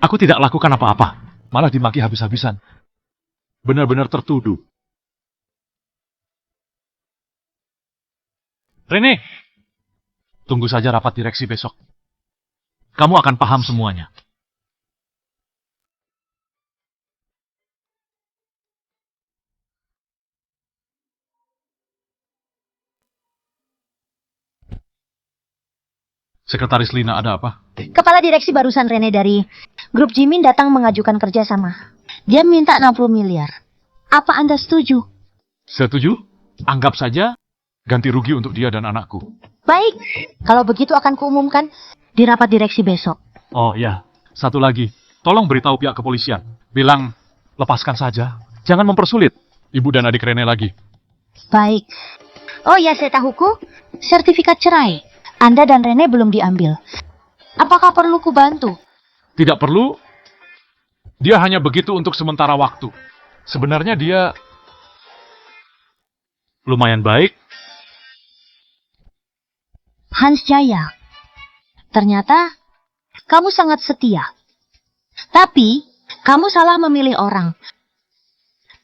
Aku tidak lakukan apa-apa, malah dimaki habis-habisan. Benar-benar tertuduh. Rene, tunggu saja rapat direksi besok. Kamu akan paham semuanya. Sekretaris Lina, ada apa? Kepala direksi barusan Rene dari grup Jimin datang mengajukan kerjasama. Dia minta 60 miliar. Apa Anda setuju? Setuju? Anggap saja ganti rugi untuk dia dan anakku. Baik, kalau begitu akan kuumumkan di rapat direksi besok. Oh ya, satu lagi. Tolong beritahu pihak kepolisian. Bilang, lepaskan saja. Jangan mempersulit ibu dan adik Rene lagi. Baik. Oh ya, saya tahuku, sertifikat cerai Anda dan Rene belum diambil. Apakah perlu kubantu? Tidak perlu. Dia hanya begitu untuk sementara waktu. Sebenarnya dia lumayan baik. Hans Jaya, ternyata kamu sangat setia. Tapi, kamu salah memilih orang.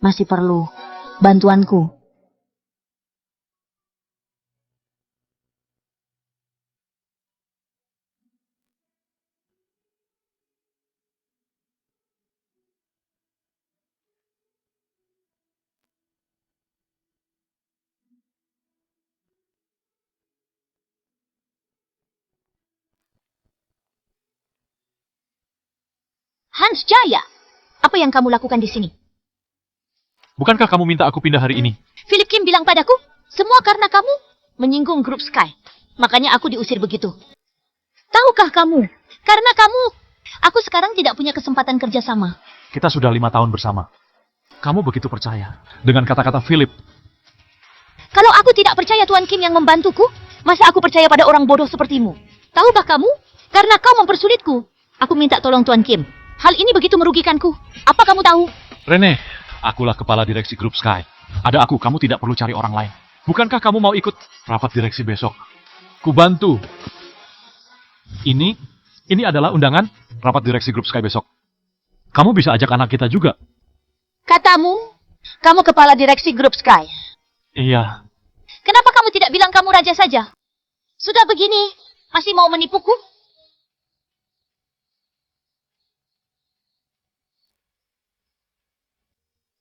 Masih perlu bantuanku. Hans Jaya, apa yang kamu lakukan di sini? Bukankah kamu minta aku pindah hari ini? Philip Kim bilang padaku, semua karena kamu menyinggung grup Sky. Makanya aku diusir begitu. Tahukah kamu, karena kamu, aku sekarang tidak punya kesempatan kerjasama. Kita sudah 5 tahun bersama. Kamu begitu percaya dengan kata-kata Philip. Kalau aku tidak percaya Tuan Kim yang membantuku, masa aku percaya pada orang bodoh sepertimu? Tahukah kamu, karena kau mempersulitku, aku minta tolong Tuan Kim. Hal ini begitu merugikanku. Apa kamu tahu? Rene, akulah kepala direksi grup Sky. Ada aku, kamu tidak perlu cari orang lain. Bukankah kamu mau ikut rapat direksi besok? Kubantu. Ini adalah undangan rapat direksi grup Sky besok. Kamu bisa ajak anak kita juga. Katamu, kamu kepala direksi grup Sky. Iya. Kenapa kamu tidak bilang kamu raja saja? Sudah begini, masih mau menipuku?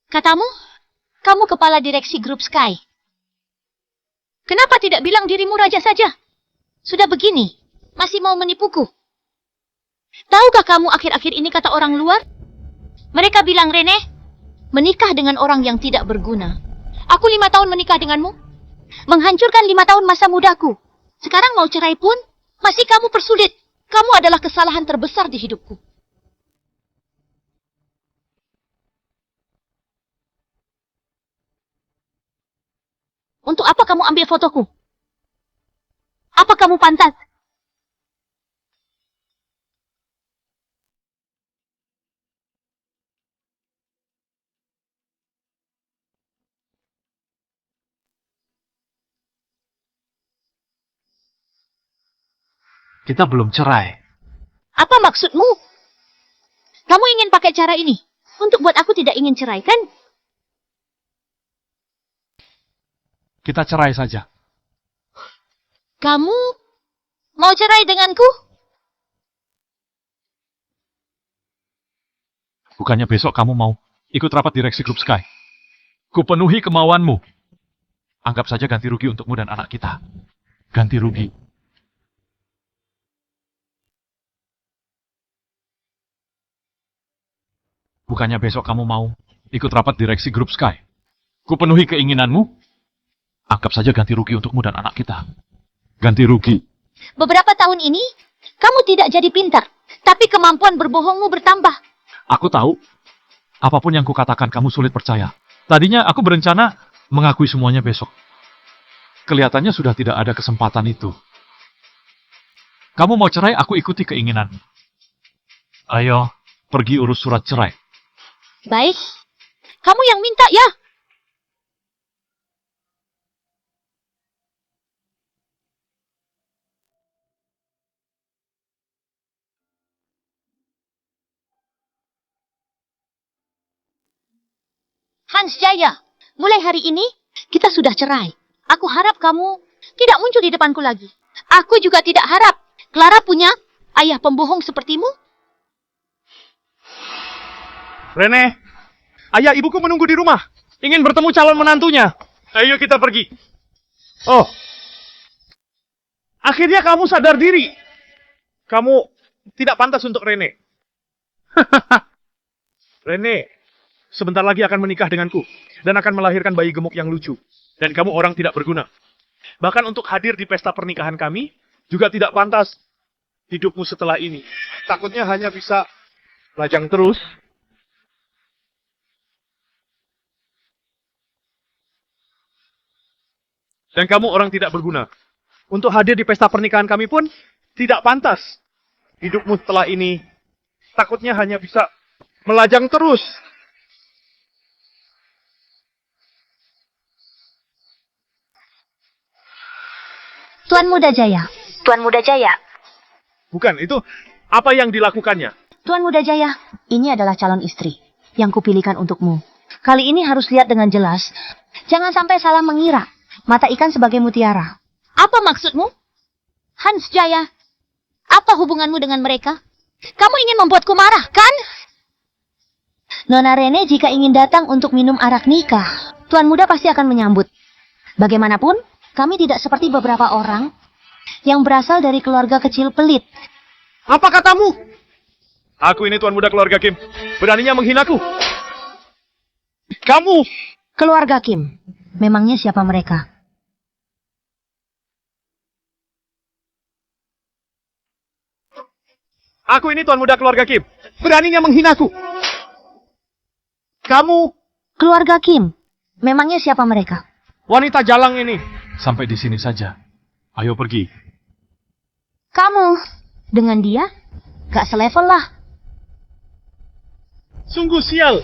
Katamu, kamu kepala direksi grup Sky. Kenapa tidak bilang dirimu raja saja? Sudah begini, masih mau menipuku. Tahukah kamu akhir-akhir ini kata orang luar? Mereka bilang, Rene, menikah dengan orang yang tidak berguna. Aku 5 tahun menikah denganmu, menghancurkan 5 tahun masa mudaku. Sekarang mau cerai pun, masih kamu persulit. Kamu adalah kesalahan terbesar di hidupku. Untuk apa kamu ambil fotoku? Apa kamu pantas? Kita belum cerai. Apa maksudmu? Kamu ingin pakai cara ini untuk buat aku tidak ingin cerai, kan? Kita cerai saja. Kamu mau cerai denganku? Bukannya besok kamu mau ikut rapat direksi grup Sky? Kupenuhi kemauanmu. Anggap saja ganti rugi untukmu dan anak kita. Ganti rugi. Bukannya besok kamu mau ikut rapat direksi grup Sky? Kupenuhi keinginanmu. Anggap saja ganti rugi untukmu dan anak kita. Ganti rugi. Beberapa tahun ini, kamu tidak jadi pintar, tapi kemampuan berbohongmu bertambah. Aku tahu. Apapun yang kukatakan kamu sulit percaya. Tadinya aku berencana mengakui semuanya besok. Kelihatannya sudah tidak ada kesempatan itu. Kamu mau cerai, aku ikuti keinginan. Ayo, pergi urus surat cerai. Baik, kamu yang minta ya. Hans Jaya, mulai hari ini kita sudah cerai. Aku harap kamu tidak muncul di depanku lagi. Aku juga tidak harap Clara punya ayah pembohong sepertimu. Rene, ayah ibuku menunggu di rumah. Ingin bertemu calon menantunya. Ayo kita pergi. Oh, akhirnya kamu sadar diri. Kamu tidak pantas untuk Rene. Rene, sebentar lagi akan menikah denganku. Dan akan melahirkan bayi gemuk yang lucu. Dan kamu orang tidak berguna. Bahkan untuk hadir di pesta pernikahan kami, juga tidak pantas hidupmu setelah ini. Takutnya hanya bisa lajang terus. Dan kamu orang tidak berguna. Untuk hadir di pesta pernikahan kami pun tidak pantas. Hidupmu setelah ini takutnya hanya bisa melajang terus. Tuan Muda Jaya. Tuan Muda Jaya. Bukan, itu apa yang dilakukannya? Tuan Muda Jaya, ini adalah calon istri yang kupilihkan untukmu. Kali ini harus lihat dengan jelas. Jangan sampai salah mengira. Mata ikan sebagai mutiara. Apa maksudmu? Hans Jaya, apa hubunganmu dengan mereka? Kamu ingin membuatku marah, kan? Nona Rene jika ingin datang untuk minum arak nikah, Tuan Muda pasti akan menyambut. Bagaimanapun, kami tidak seperti beberapa orang yang berasal dari keluarga kecil pelit. Apa katamu? Aku ini tuan muda keluarga Kim. Beraninya menghinaku. Kamu! Keluarga Kim, memangnya siapa mereka? Aku ini tuan muda keluarga Kim. Beraninya menghinaku. Kamu! Keluarga Kim, memangnya siapa mereka? Wanita jalang ini. Sampai di sini saja. Ayo pergi. Kamu, dengan dia, gak selevel lah. Sungguh sial.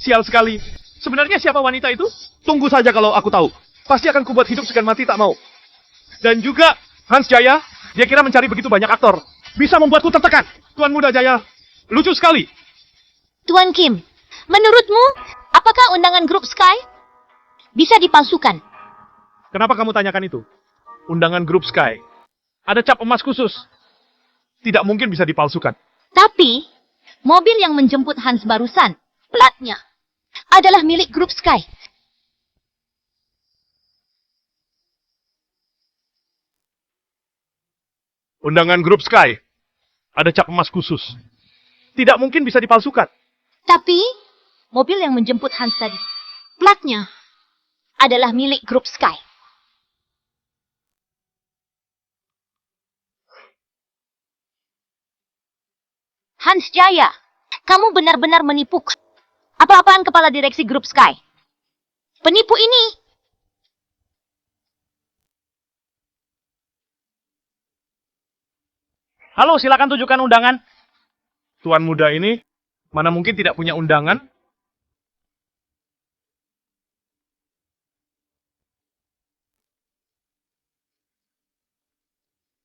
Sial sekali. Sebenarnya siapa wanita itu? Tunggu saja kalau aku tahu. Pasti akan kubuat hidup segan mati tak mau. Dan juga Hans Jaya, dia kira mencari begitu banyak aktor. Bisa membuatku tertekan. Tuan Muda Jaya, lucu sekali. Tuan Kim, menurutmu, apakah undangan grup Sky bisa dipalsukan? Kenapa kamu tanyakan itu? Undangan grup Sky. Ada cap emas khusus. Tidak mungkin bisa dipalsukan. Tapi, mobil yang menjemput Hans barusan, platnya, adalah milik grup Sky. Undangan grup Sky. Ada cap emas khusus. Tidak mungkin bisa dipalsukan. Tapi, mobil yang menjemput Hans tadi, platnya adalah milik grup Sky. Hans Jaya, kamu benar-benar menipu. Apa-apaan kepala direksi grup Sky? Penipu ini. Halo, silakan tunjukkan undangan. Tuan muda ini mana mungkin tidak punya undangan?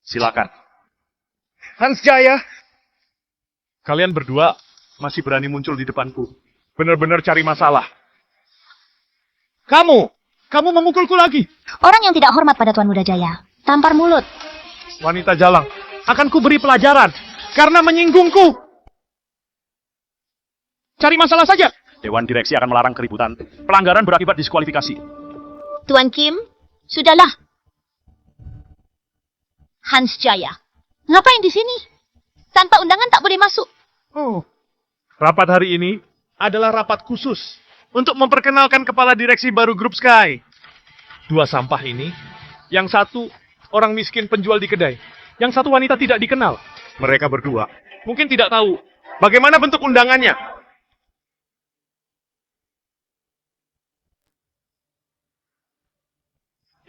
Silakan. Hans Jaya. Kalian berdua masih berani muncul di depanku. Benar-benar cari masalah. Kamu memukulku lagi. Orang yang tidak hormat pada Tuan Muda Jaya. Tampar mulut. Wanita jalang, akan ku beri pelajaran karena menyinggungku. Cari masalah saja. Dewan direksi akan melarang keributan. Pelanggaran berakibat diskualifikasi. Tuan Kim, sudahlah. Hans Jaya, ngapain di sini? Tanpa undangan tak boleh masuk. Oh. Rapat hari ini adalah rapat khusus untuk memperkenalkan kepala direksi baru grup Sky. Dua sampah ini, yang satu orang miskin penjual di kedai, yang satu wanita tidak dikenal. Mereka berdua mungkin tidak tahu bagaimana bentuk undangannya.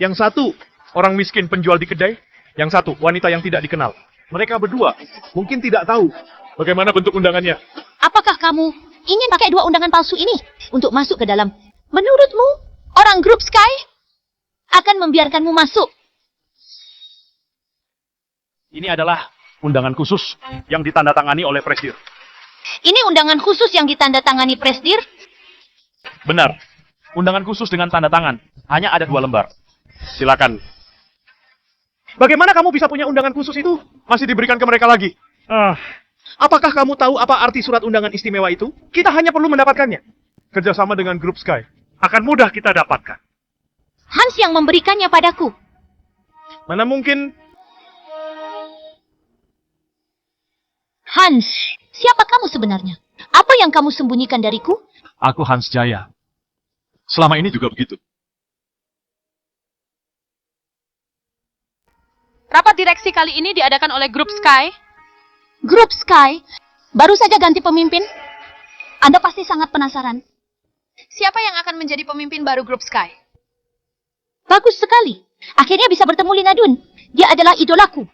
Yang satu orang miskin penjual di kedai, yang satu wanita yang tidak dikenal. Mereka berdua mungkin tidak tahu bagaimana bentuk undangannya. Apakah kamu ingin pakai dua undangan palsu ini untuk masuk ke dalam? Menurutmu, orang grup Sky akan membiarkanmu masuk? Ini adalah undangan khusus yang ditandatangani oleh Presdir. Ini undangan khusus yang ditandatangani Presdir? Benar. Undangan khusus dengan tanda tangan. Hanya ada 2 lembar. Silakan. Bagaimana kamu bisa punya undangan khusus itu? Masih diberikan ke mereka lagi. Apakah kamu tahu apa arti surat undangan istimewa itu? Kita hanya perlu mendapatkannya. Kerjasama dengan grup Sky akan mudah kita dapatkan. Hans yang memberikannya padaku. Mana mungkin. Hans, siapa kamu sebenarnya? Apa yang kamu sembunyikan dariku? Aku Hans Jaya. Selama ini juga begitu. Rapat direksi kali ini diadakan oleh grup Sky. Grup Sky baru saja ganti pemimpin. Anda pasti sangat penasaran. Siapa yang akan menjadi pemimpin baru grup Sky? Bagus sekali. Akhirnya bisa bertemu Lina Dun. Dia adalah idolaku.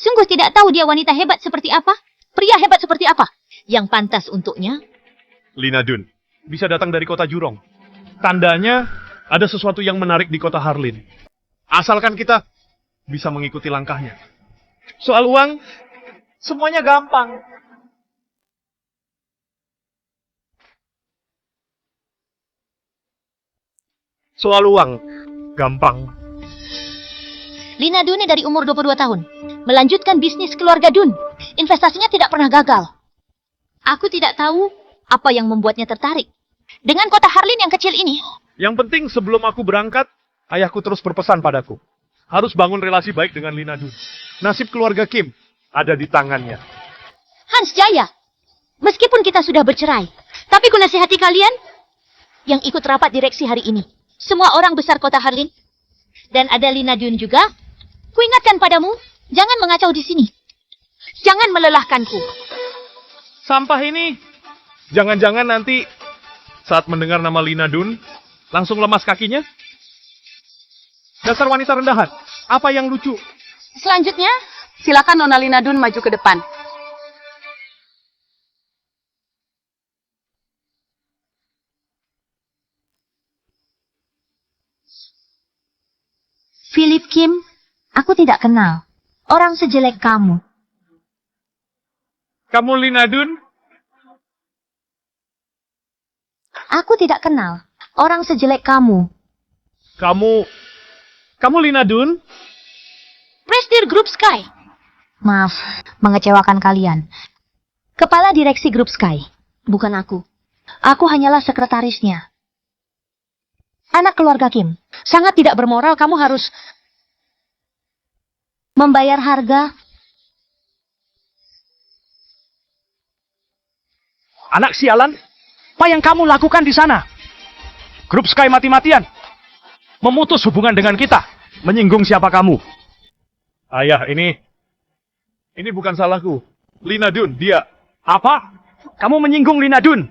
Sungguh tidak tahu dia wanita hebat seperti apa, pria hebat seperti apa, yang pantas untuknya. Lina Dun bisa datang dari kota Jurong. Tandanya ada sesuatu yang menarik di kota Harlin. Asalkan kita bisa mengikuti langkahnya. Soal uang, semuanya gampang. Soal uang, gampang. Lina Dun dari umur 22 tahun. Melanjutkan bisnis keluarga Dun. Investasinya tidak pernah gagal. Aku tidak tahu apa yang membuatnya tertarik dengan kota Harlin yang kecil ini. Yang penting sebelum aku berangkat, ayahku terus berpesan padaku. Harus bangun relasi baik dengan Lina Dun. Nasib keluarga Kim ada di tangannya. Hans Jaya, meskipun kita sudah bercerai, tapi ku nasihati kalian yang ikut rapat direksi hari ini. Semua orang besar kota Harlin. Dan ada Lina Dun juga. Ku ingatkan padamu, jangan mengacau di sini. Jangan melelahkanku. Sampah ini, jangan-jangan nanti saat mendengar nama Lina Dun, langsung lemas kakinya? Dasar wanita rendahan, apa yang lucu? Selanjutnya, silakan Nona Lina Dun maju ke depan. Philip Kim, aku tidak kenal. Orang sejelek kamu. Kamu Lina Dun? Aku tidak kenal. Orang sejelek kamu. Kamu Lina Dun? Presdir Grup Sky. Maaf, mengecewakan kalian. Kepala direksi grup Sky. Bukan aku. Aku hanyalah sekretarisnya. Anak keluarga Kim. Sangat tidak bermoral, kamu harus membayar harga. Anak sialan, apa yang kamu lakukan di sana? Grup Sky mati-matian. Memutus hubungan dengan kita. Menyinggung siapa kamu? Ayah, ini bukan salahku. Lina Dun, dia. Apa? Kamu menyinggung Lina Dun?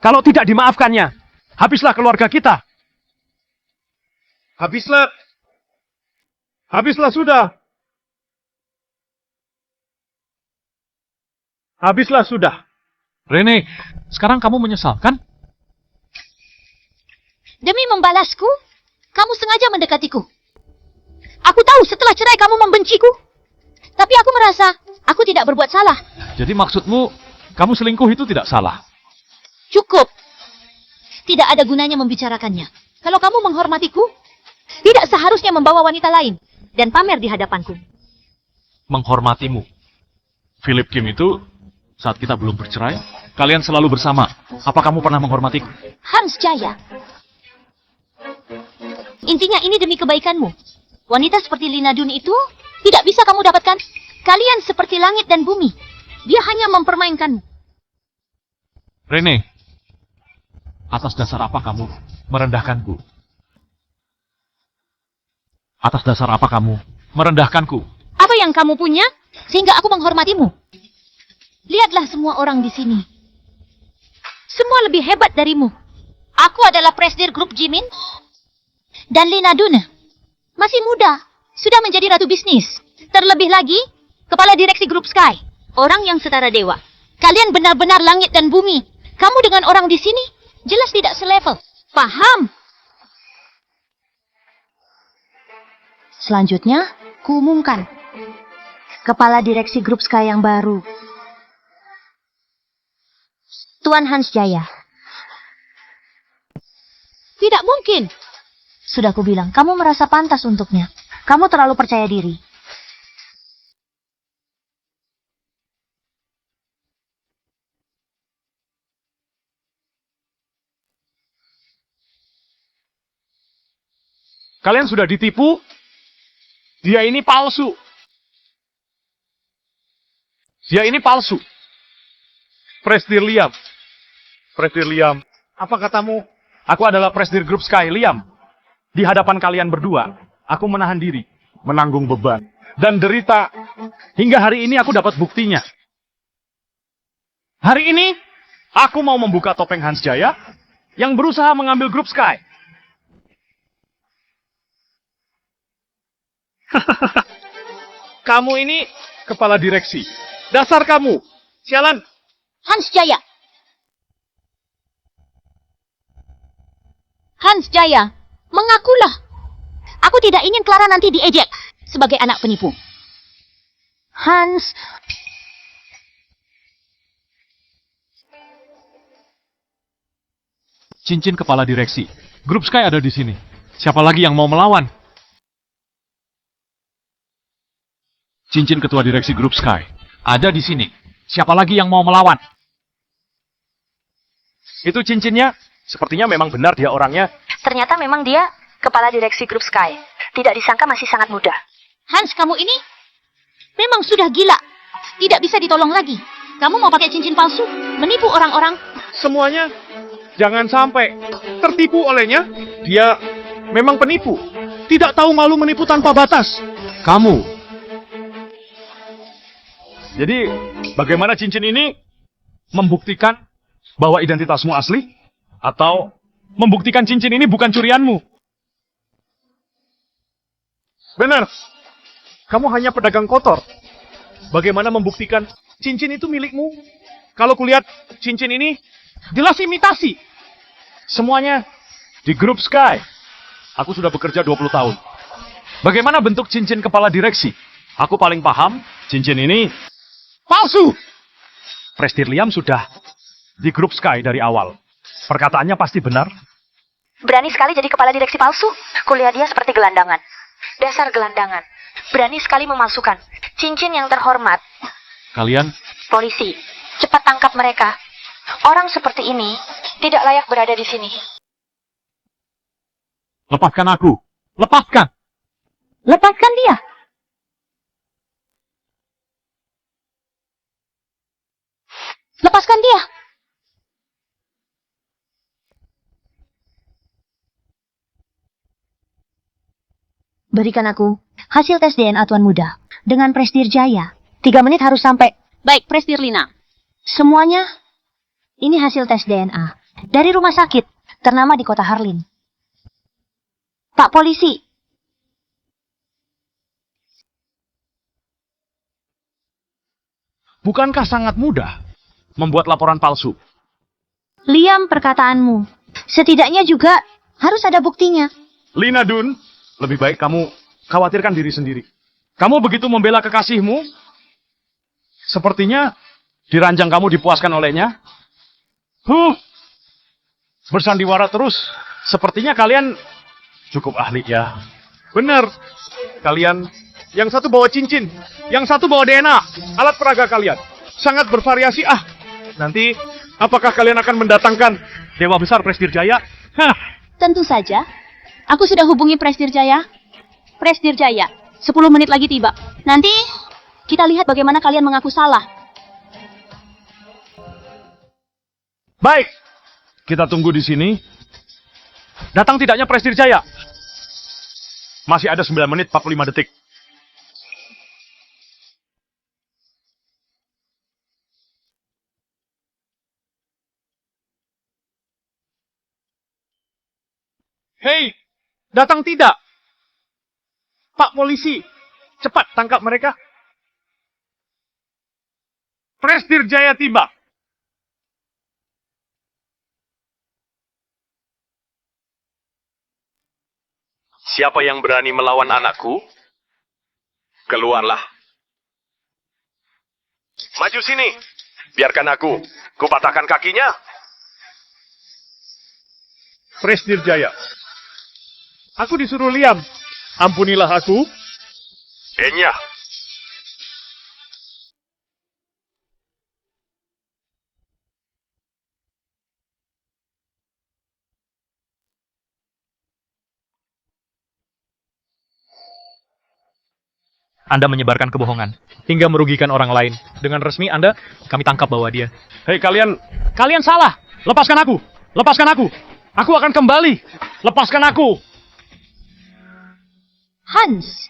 Kalau tidak dimaafkannya, habislah keluarga kita. Habislah. Habislah sudah. Habislah sudah. Rene, sekarang kamu menyesal, kan? Demi membalasku, kamu sengaja mendekatiku. Aku tahu setelah cerai kamu membenciku. Tapi aku merasa aku tidak berbuat salah. Jadi maksudmu, kamu selingkuh itu tidak salah? Cukup. Tidak ada gunanya membicarakannya. Kalau kamu menghormatiku, tidak seharusnya membawa wanita lain dan pamer di hadapanku. Menghormatimu. Philip Kim itu, saat kita belum bercerai, kalian selalu bersama. Apa kamu pernah menghormatiku? Hans Jaya. Intinya ini demi kebaikanmu. Wanita seperti Lina Dun itu tidak bisa kamu dapatkan. Kalian seperti langit dan bumi. Dia hanya mempermainkanmu. Rene, atas dasar apa kamu merendahkanku? Atas dasar apa kamu merendahkanku? Apa yang kamu punya sehingga aku menghormatimu? Lihatlah semua orang di sini. Semua lebih hebat darimu. Aku adalah presdir grup Jimin. Dan Lina Dun masih muda, sudah menjadi ratu bisnis. Terlebih lagi, kepala direksi grup Sky. Orang yang setara dewa. Kalian benar-benar langit dan bumi. Kamu dengan orang di sini jelas tidak selevel. Paham? Selanjutnya, kuumumkan. Kepala direksi grup Sky yang baru. Tuan Hans Jaya. Tidak mungkin. Sudah kubilang, kamu merasa pantas untuknya. Kamu terlalu percaya diri. Kalian sudah ditipu? Dia ini palsu. Dia ini palsu. Presdir Liam. Presdir Liam, apa katamu? Aku adalah presdir grup Sky, Liam. Di hadapan kalian berdua, aku menahan diri, menanggung beban, dan derita. Hingga hari ini aku dapat buktinya. Hari ini, aku mau membuka topeng Hans Jaya yang berusaha mengambil grup Sky. Kamu ini kepala direksi. Dasar kamu. Sialan. Hans Jaya. Hans Jaya, mengakulah. Aku tidak ingin Clara nanti diejek sebagai anak penipu. Hans, Cincin kepala direksi. Grup Sky ada di sini. Siapa lagi yang mau melawan? Cincin ketua direksi grup Sky ada di sini. Siapa lagi yang mau melawan? Itu cincinnya, sepertinya memang benar dia orangnya. ternyata memang dia kepala direksi grup Sky. Tidak disangka masih sangat muda. Hans, kamu ini memang sudah gila. Tidak bisa ditolong lagi. Kamu mau pakai cincin palsu, menipu orang-orang. Semuanya jangan sampai tertipu olehnya. Dia memang penipu. Tidak tahu malu menipu tanpa batas. Kamu. Jadi, bagaimana cincin ini membuktikan bahwa identitasmu asli? Atau membuktikan cincin ini bukan curianmu? Benar. Kamu hanya pedagang kotor. Bagaimana membuktikan cincin itu milikmu? Kalau kulihat cincin ini jelas imitasi. Semuanya di grup Sky. Aku sudah bekerja 20 tahun. Bagaimana bentuk cincin kepala direksi? Aku paling paham, cincin ini palsu. Prestir Liam sudah di grup Sky dari awal. Perkataannya pasti benar. Berani sekali jadi kepala direksi palsu. Kuliah dia seperti gelandangan. Dasar gelandangan. Berani sekali memalsukan cincin yang terhormat. Kalian Polisi, cepat tangkap mereka. Orang seperti ini tidak layak berada di sini. lepaskan aku. Lepaskan. Lepaskan dia. Berikan aku hasil tes DNA Tuan Muda dengan Presdirjaya. 3 menit harus sampai. Baik, Presdirlina. Semuanya, ini hasil tes DNA dari rumah sakit ternama di kota Harlin. Pak polisi, Bukankah sangat mudah membuat laporan palsu? Liam perkataanmu. Setidaknya juga harus ada buktinya. Lina Dun, lebih baik kamu khawatirkan diri sendiri. Kamu begitu membela kekasihmu, sepertinya di ranjang kamu dipuaskan olehnya. Bersandiwara terus. Sepertinya kalian cukup ahli ya. Benar. Kalian, yang satu bawa cincin, yang satu bawa DNA, alat peraga kalian. Sangat bervariasi. Nanti, apakah kalian akan mendatangkan Dewa Besar Presdirjaya? Tentu saja. Aku sudah hubungi Presdirjaya. Presdirjaya, 10 menit lagi tiba. Nanti kita lihat bagaimana kalian mengaku salah. Baik, kita tunggu di sini. Datang tidaknya Presdirjaya? Masih ada 9 menit 45 detik. Hei, datang tidak? Pak polisi, cepat tangkap mereka. Presdirjaya tiba. Siapa yang berani melawan anakku? Keluarlah. Maju sini. Biarkan aku. Kupatahkan kakinya. Presdirjaya. Aku disuruh Liam. Ampunilah aku. Enya. Anda menyebarkan kebohongan hingga merugikan orang lain. Dengan resmi Anda, kami tangkap bahwa dia. Hei kalian. Kalian salah. Lepaskan aku. Lepaskan aku. Aku akan kembali. Lepaskan aku. Hans,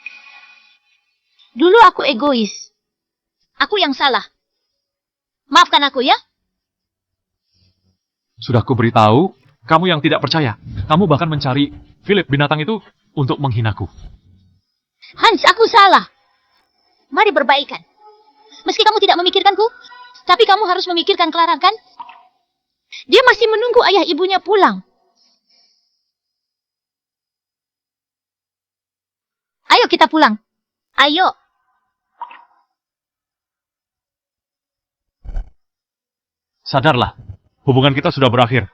dulu aku egois. Aku yang salah. Maafkan aku ya. Sudah kuberitahu, kamu yang tidak percaya. Kamu bahkan mencari Philip binatang itu untuk menghinaku. Hans, aku salah. Mari berbaikan. Meski kamu tidak memikirkanku, tapi kamu harus memikirkan Clara, kan? Dia masih menunggu ayah ibunya pulang. Ayo kita pulang. Ayo. Sadarlah, hubungan kita sudah berakhir.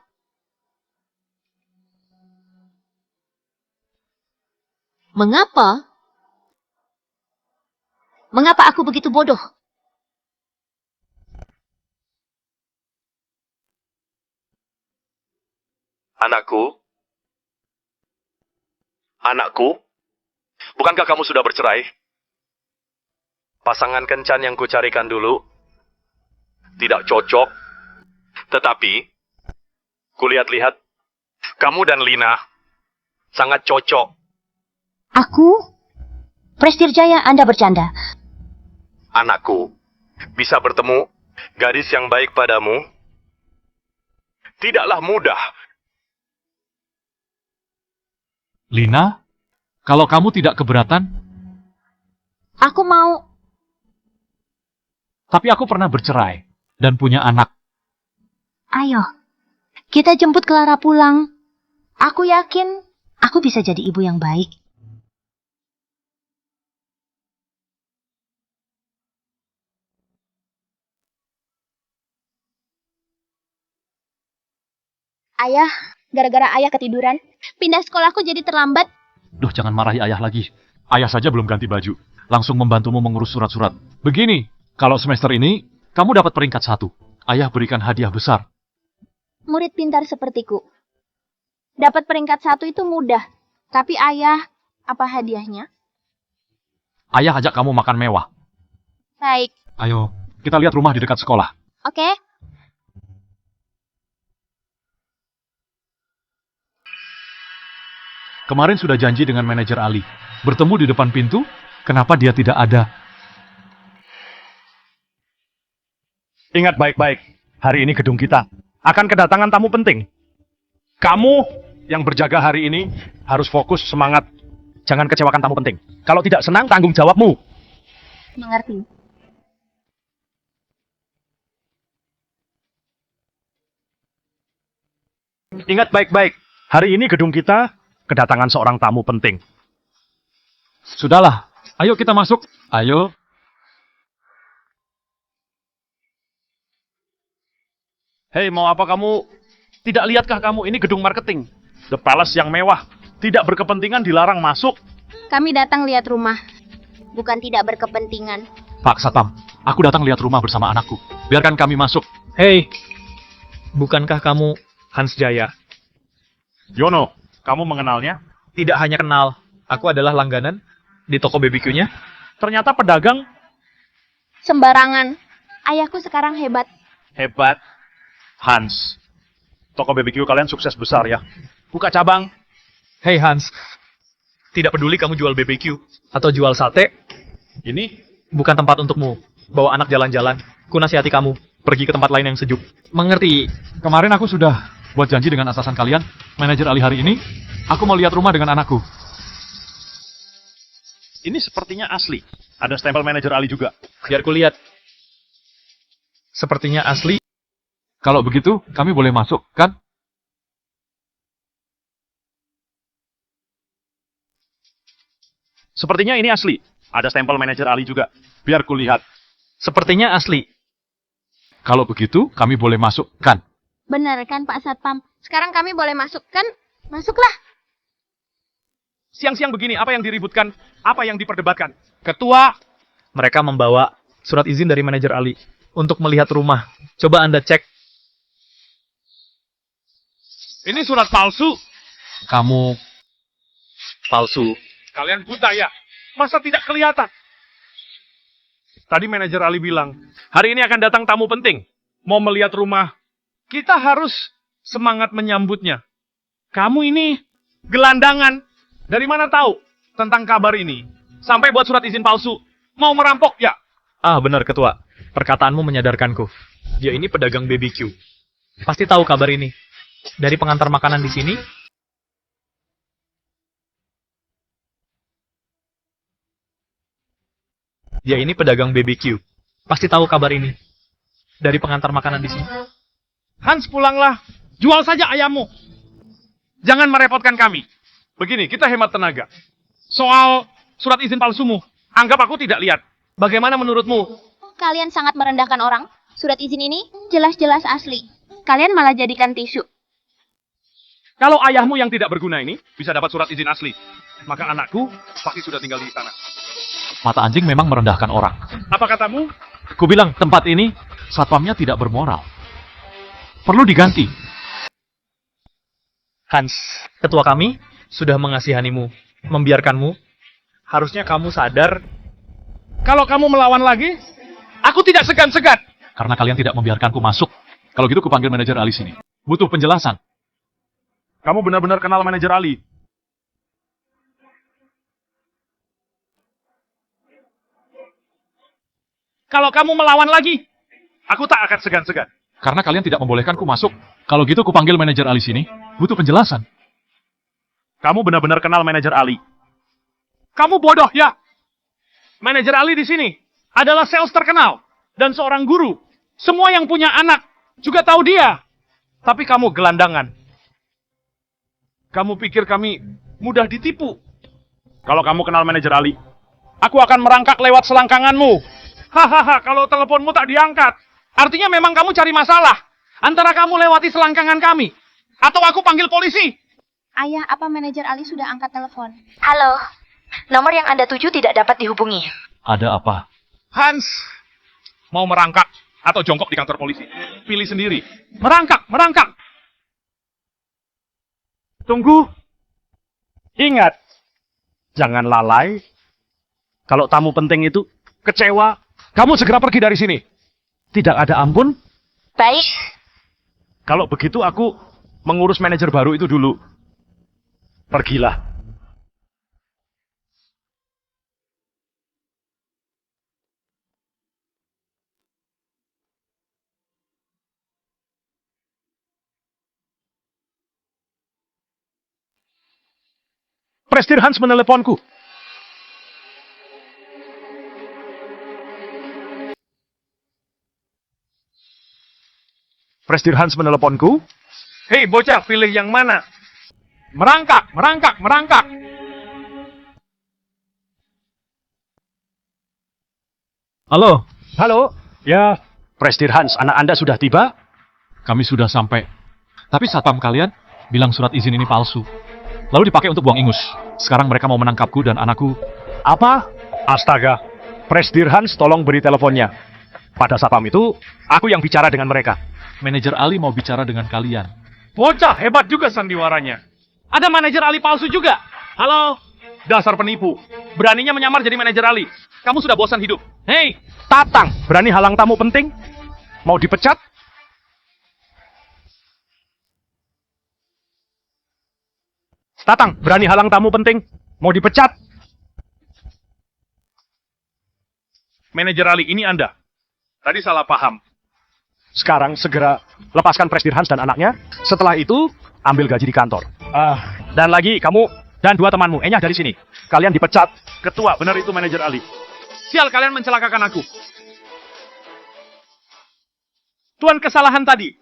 Mengapa? Mengapa aku begitu bodoh? Anakku. Anakku. Bukankah kamu sudah bercerai? Pasangan kencan yang kucarikan dulu tidak cocok. Tetapi kulihat-lihat kamu dan Lina sangat cocok. Aku? Presdirjaya, Anda bercanda. Anakku, bisa bertemu gadis yang baik padamu tidaklah mudah. Lina, kalau kamu tidak keberatan, Aku mau... tapi aku pernah bercerai dan punya anak. Ayo, kita jemput Clara pulang. Aku yakin aku bisa jadi ibu yang baik. Ayah, gara-gara ayah ketiduran, pindah sekolahku jadi terlambat. Duh, jangan marahi ayah lagi. Ayah saja belum ganti baju. Langsung membantumu mengurus surat-surat. Begini, kalau semester ini, kamu dapat peringkat 1. Ayah berikan hadiah besar. Murid pintar sepertiku. Dapat peringkat 1 itu mudah. Tapi ayah, apa hadiahnya? Ayah ajak kamu makan mewah. Baik, Ayo, kita lihat rumah di dekat sekolah. oke. Kemarin sudah janji dengan manajer Ali. bertemu di depan pintu, kenapa dia tidak ada? Ingat baik-baik, hari ini gedung kita akan kedatangan tamu penting. Kamu yang berjaga hari ini harus fokus, semangat. Jangan kecewakan tamu penting. Kalau tidak senang, tanggung jawabmu. Mengerti. Ingat baik-baik, hari ini gedung kita kedatangan seorang tamu penting. Sudahlah, ayo kita masuk. Ayo. Hei, mau apa kamu? Tidak lihatkah kamu ini gedung marketing? The Palace yang mewah. Tidak berkepentingan dilarang masuk. Kami datang lihat rumah. Bukan tidak berkepentingan. Pak Satpam, aku datang lihat rumah bersama anakku. Biarkan kami masuk. Hei, bukankah kamu Hans Jaya? Yono, kamu mengenalnya? Tidak hanya kenal, aku adalah langganan di toko BBQ-nya. Ternyata pedagang Sembarangan. Ayahku sekarang hebat. hebat. Hans, toko BBQ kalian sukses besar ya. Buka cabang. Hei Hans, tidak peduli kamu jual BBQ atau jual sate, Ini bukan tempat untukmu. Bawa anak jalan-jalan, ku nasihati kamu, pergi ke tempat lain yang sejuk. Mengerti? Kemarin aku sudah buat janji dengan atasan kalian, manajer Ali hari ini, aku mau lihat rumah dengan anakku. ini sepertinya asli. Ada stempel manajer Ali juga. Biar ku lihat. Sepertinya asli. Kalau begitu, kami boleh masuk, kan? Sepertinya ini asli. Ada stempel manajer Ali juga. Biar kulihat. Sepertinya asli. Kalau begitu, kami boleh masuk, kan? Benar kan Pak Satpam? Sekarang kami boleh masuk kan? Masuklah. Siang-siang begini, apa yang diributkan? Apa yang diperdebatkan? Ketua, mereka membawa surat izin dari manajer Ali untuk melihat rumah. Coba Anda cek. Ini surat palsu. Kamu Palsu. Kalian buta ya? Masa tidak kelihatan? Tadi manajer Ali bilang, hari ini akan datang tamu penting. Mau melihat rumah. Kita harus semangat menyambutnya. Kamu ini gelandangan. Dari mana tahu tentang kabar ini? Sampai buat surat izin palsu. Mau merampok ya? Ah, benar Ketua. Perkataanmu menyadarkanku. Dia ini pedagang BBQ. Pasti tahu kabar ini. Dari pengantar makanan di sini, dia ini pedagang BBQ. Pasti tahu kabar ini. Dari pengantar makanan di sini. Hans, pulanglah. Jual saja ayammu. Jangan merepotkan kami. Begini, kita hemat tenaga. Soal surat izin palsumu, anggap aku tidak lihat. Bagaimana menurutmu? Kalian sangat merendahkan orang. Surat izin ini jelas-jelas asli. Kalian malah jadikan tisu. Kalau ayahmu yang tidak berguna ini bisa dapat surat izin asli, maka anakku pasti sudah tinggal di sana. mata anjing memang merendahkan orang. Apa katamu? Kubilang tempat ini, satpamnya tidak bermoral. Perlu diganti. Hans, ketua kami sudah mengasihanimu, membiarkanmu. Harusnya kamu sadar. Kalau kamu melawan lagi, aku tidak segan-segan. Karena kalian tidak membiarkanku masuk. Kalau gitu kupanggil manajer Ali sini. Butuh penjelasan. Kamu benar-benar kenal manajer Ali. Kalau kamu melawan lagi, aku tak akan segan-segan. Karena kalian tidak membolehkanku masuk. Kalau gitu kupanggil manajer Ali sini. Butuh penjelasan. Kamu benar-benar kenal manajer Ali. Kamu bodoh ya? Manajer Ali di sini adalah sales terkenal dan seorang guru. Semua yang punya anak juga tahu dia. Tapi kamu gelandangan. Kamu pikir kami mudah ditipu? Kalau kamu kenal manajer Ali, aku akan merangkak lewat selangkanganmu. Hahaha, kalau teleponmu tak diangkat, artinya memang kamu cari masalah. Antara kamu lewati selangkangan kami, atau aku panggil polisi. Ayah, apa manajer Ali sudah angkat telepon? Halo, nomor yang Anda tuju tidak dapat dihubungi. Ada apa? Hans, mau merangkak atau jongkok di kantor polisi? Pilih sendiri. Merangkak, merangkak. Tunggu. Ingat, jangan lalai. Kalau tamu penting itu kecewa, kamu segera pergi dari sini. Tidak ada ampun. Baik, Kalau begitu aku mengurus manajer baru itu dulu. Pergilah. Prestir Hans meneleponku. Prestir Hans meneleponku. Hei bocah, pilih yang mana? Merangkak, merangkak, merangkak. Halo, Halo? Ya, Prestir Hans, anak Anda sudah tiba? kami sudah sampai. Tapi satpam kalian bilang surat izin ini palsu. Lalu dipakai untuk buang ingus. Sekarang mereka mau menangkapku dan anakku. Apa? Astaga. Prestir Hans, tolong beri teleponnya. Pada satpam itu, aku yang bicara dengan mereka. Manajer Ali mau bicara dengan kalian. Bocah, hebat juga sandiwaranya. Ada manajer Ali palsu juga. Halo? Dasar penipu. Beraninya menyamar jadi manajer Ali. Kamu sudah bosan hidup. Hei, Tatang, berani halang tamu penting? Mau dipecat? Tatang, berani halang tamu penting? Mau dipecat? manajer Ali, ini Anda. Tadi salah paham. Sekarang segera lepaskan Prestir Hans dan anaknya. Setelah itu, ambil gaji di kantor. Dan lagi, kamu dan dua temanmu, enyah dari sini. Kalian dipecat. Ketua, benar itu manajer Ali. Sial, kalian mencelakakan aku. Tuan kesalahan tadi.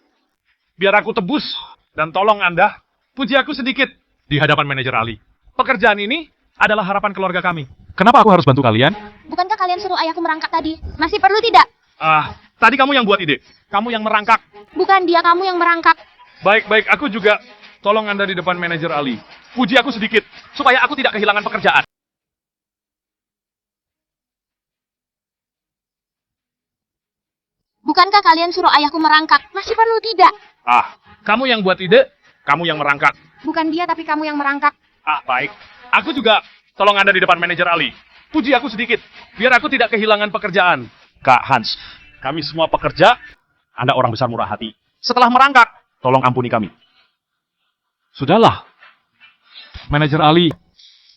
Biar aku tebus. Dan tolong Anda, puji aku sedikit di hadapan manajer Ali. Pekerjaan ini adalah harapan keluarga kami. Kenapa aku harus bantu kalian? Bukankah kalian suruh ayahku merangkak tadi? Masih perlu tidak? Tadi kamu yang buat ide. Kamu yang merangkak. Bukan dia kamu yang merangkak. Baik-baik, aku juga. Tolong Anda di depan manajer Ali. Puji aku sedikit, supaya aku tidak kehilangan pekerjaan. Bukankah kalian suruh ayahku merangkak? Masih perlu tidak? Kamu yang buat ide, kamu yang merangkak. Bukan dia tapi kamu yang merangkak. Baik. Aku juga. Tolong Anda di depan manajer Ali. Puji aku sedikit, biar aku tidak kehilangan pekerjaan. Kak Hans, kami semua pekerja, Anda orang besar murah hati. Setelah merangkak, tolong ampuni kami. Sudahlah. Manajer Ali,